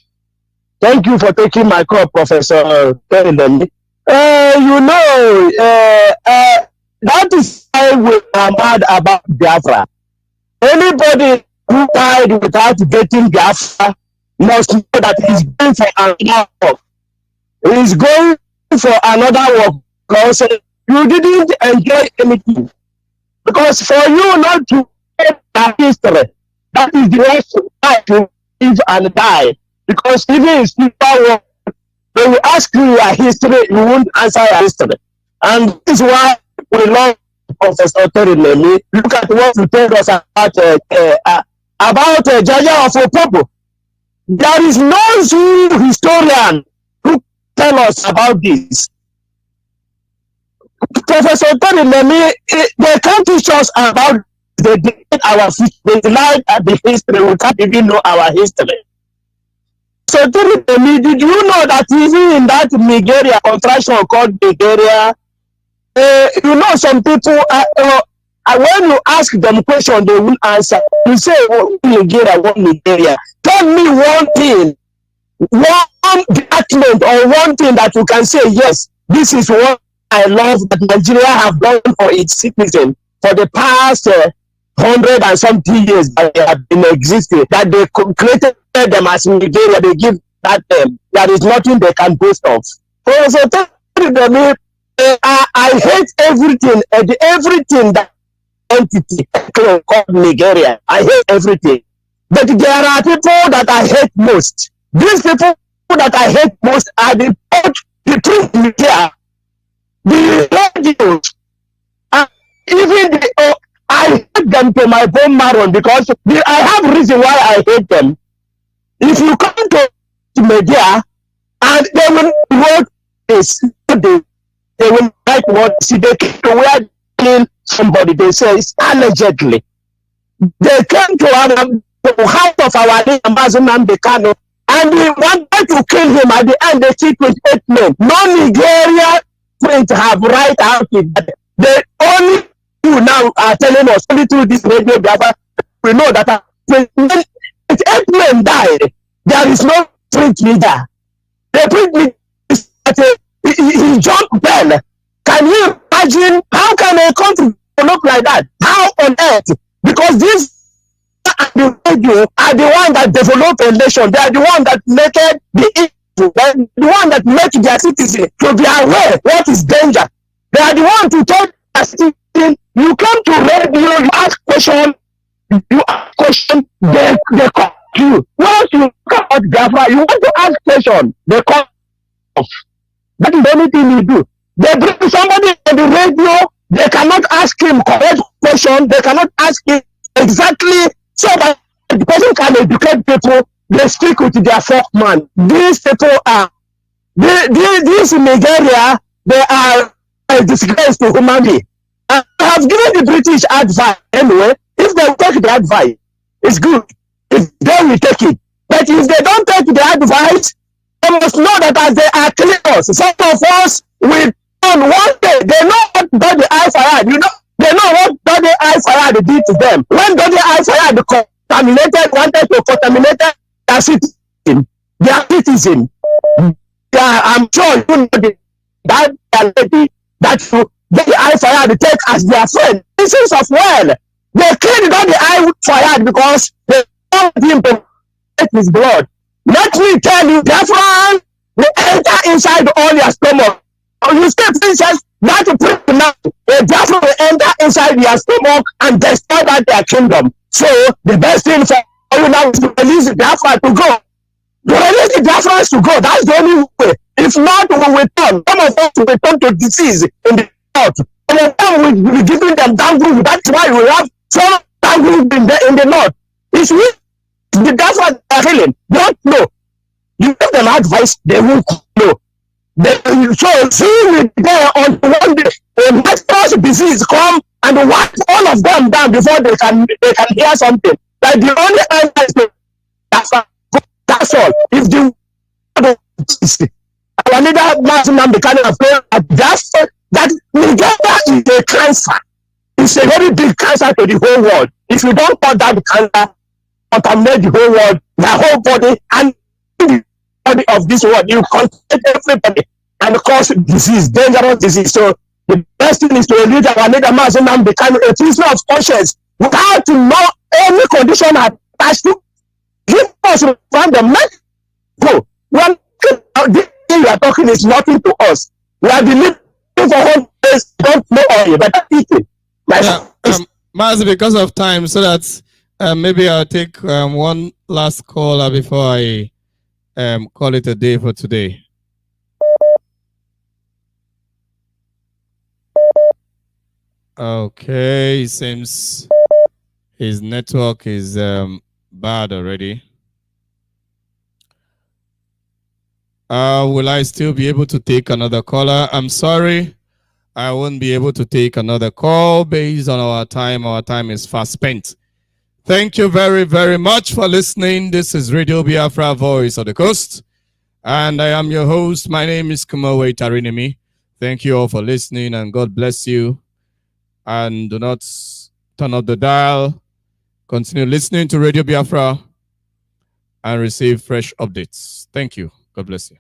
Thank you for taking my call, Professor Terry. That is why we are mad about Biafra. Anybody who died without getting Biafra must know that he's going for another work. He's going for another work because you didn't enjoy anything. Because for you not to get a history, that is the worst time to live and die. Because even in spiritual work, they will ask you your history, you won't answer your history. And this is why we love Professor Terry. Look at what you told us about Jaja of Opopo. There is no historian who tell us about this. Professor Terry, they can't teach us about our history. They lie at the history. We can't even know our history. So Terry, did you know that even in that Nigeria contraction called Nigeria, you know, some people, when you ask them question, they will answer. You say, Nigeria, what Nigeria? Tell me one thing, one department or one thing that you can say, yes, this is what I love that Nigeria have done for its citizens for the past 100 and something years that they have been existing, that they created them as Nigeria, they give that them. There is nothing they can boast of. So tell me, I hate everything, everything that entity called Nigeria. I hate everything. But there are people that I hate most. These people that I hate most are the print media, the radios, and even the, I hate them to my bone marrow because I have reason why I hate them. If you come to media and they will work this, they will write what see they were killing somebody, they say it's allegedly. They came to the house of our leader Mazi Nnamdi Kanu and they wanted to kill him. At the end they killed 28 men. No Nigeria print have right out it. They only you now are telling us only through this radio Biafra, we know that 28 men died. There is no print media. The print media is that he jumped well. Can Can you imagine how can a country look like that? How on earth? Because these the radio are the one that develop a nation. They are the one that make it the evil. They are the one that make their citizens to be aware what is danger. They are the one to tell their citizens, you come to radio, you ask question, they come to you. Once you come out Biafra, you want to ask question, they come off. That is the only thing you do. They bring somebody on the radio, they cannot ask him correct question, they cannot ask him exactly so that the person can educate people. They speak with their fourth man. These people are, these in Nigeria, they are a disgrace to human being. I have given the British advice anyway. If they take the advice, it's good. If they will take it. But if they don't take the advice, they must know that as they are clear, some of us will on one day, they know what Daddy Al-Farad, they know what Daddy Al-Farad did to them. When Daddy Al-Farad wanted to contaminate their citizen, I'm sure you know that lady that Daddy Al-Farad take as their friend. This is of well. They killed Daddy Al-Farad because they want him to take his blood. Let me tell you, Biafran will enter inside all your stomach. You stay princess, that to pray now. A Biafran will enter inside your stomach and destroy that their kingdom. So the best thing for you now is to release the Biafran to go. To release the Biafrans to go. That's the only way. If not, we will turn. Some of us will turn to disease in the north. Some of them will be giving them gangrene. That's why we have some gangrene in the north. It's weak. The Biafran are healing. Don't know. You give them advice, they won't know. So see with there on one day, a monstrous disease come and wipe all of them down before they can hear something. Like the only answer is to that's all. If the our leader Mazi Nnamdi Kanu have told that Nigeria is a cancer. It's a very big cancer to the whole world. If you don't cut that cancer, contaminate the whole world, the whole body, and the body of this world, you contaminate everybody and cause disease, dangerous disease. So the best thing is to release our leader Mazi Nnamdi Kanu a prisoner of conscience without to know any condition attached to. Give us from the next go. This thing you are talking is nothing to us. We have been living for whole days, don't know oil, but eating. Mazi, because of time, so that maybe I'll take one last caller before I call it a day for today. Okay, seems his network is bad already. Will I still be able to take another caller? I'm sorry, I won't be able to take another call based on our time. Our time is fast spent. Thank you very, very much for listening. This is Radio Biafra, Voice of the Coast, and I am your host. My name is Kumawe Tarinimi. Thank you all for listening, and God bless you. And do not turn up the dial. Continue listening to Radio Biafra and receive fresh updates. Thank you. God bless you.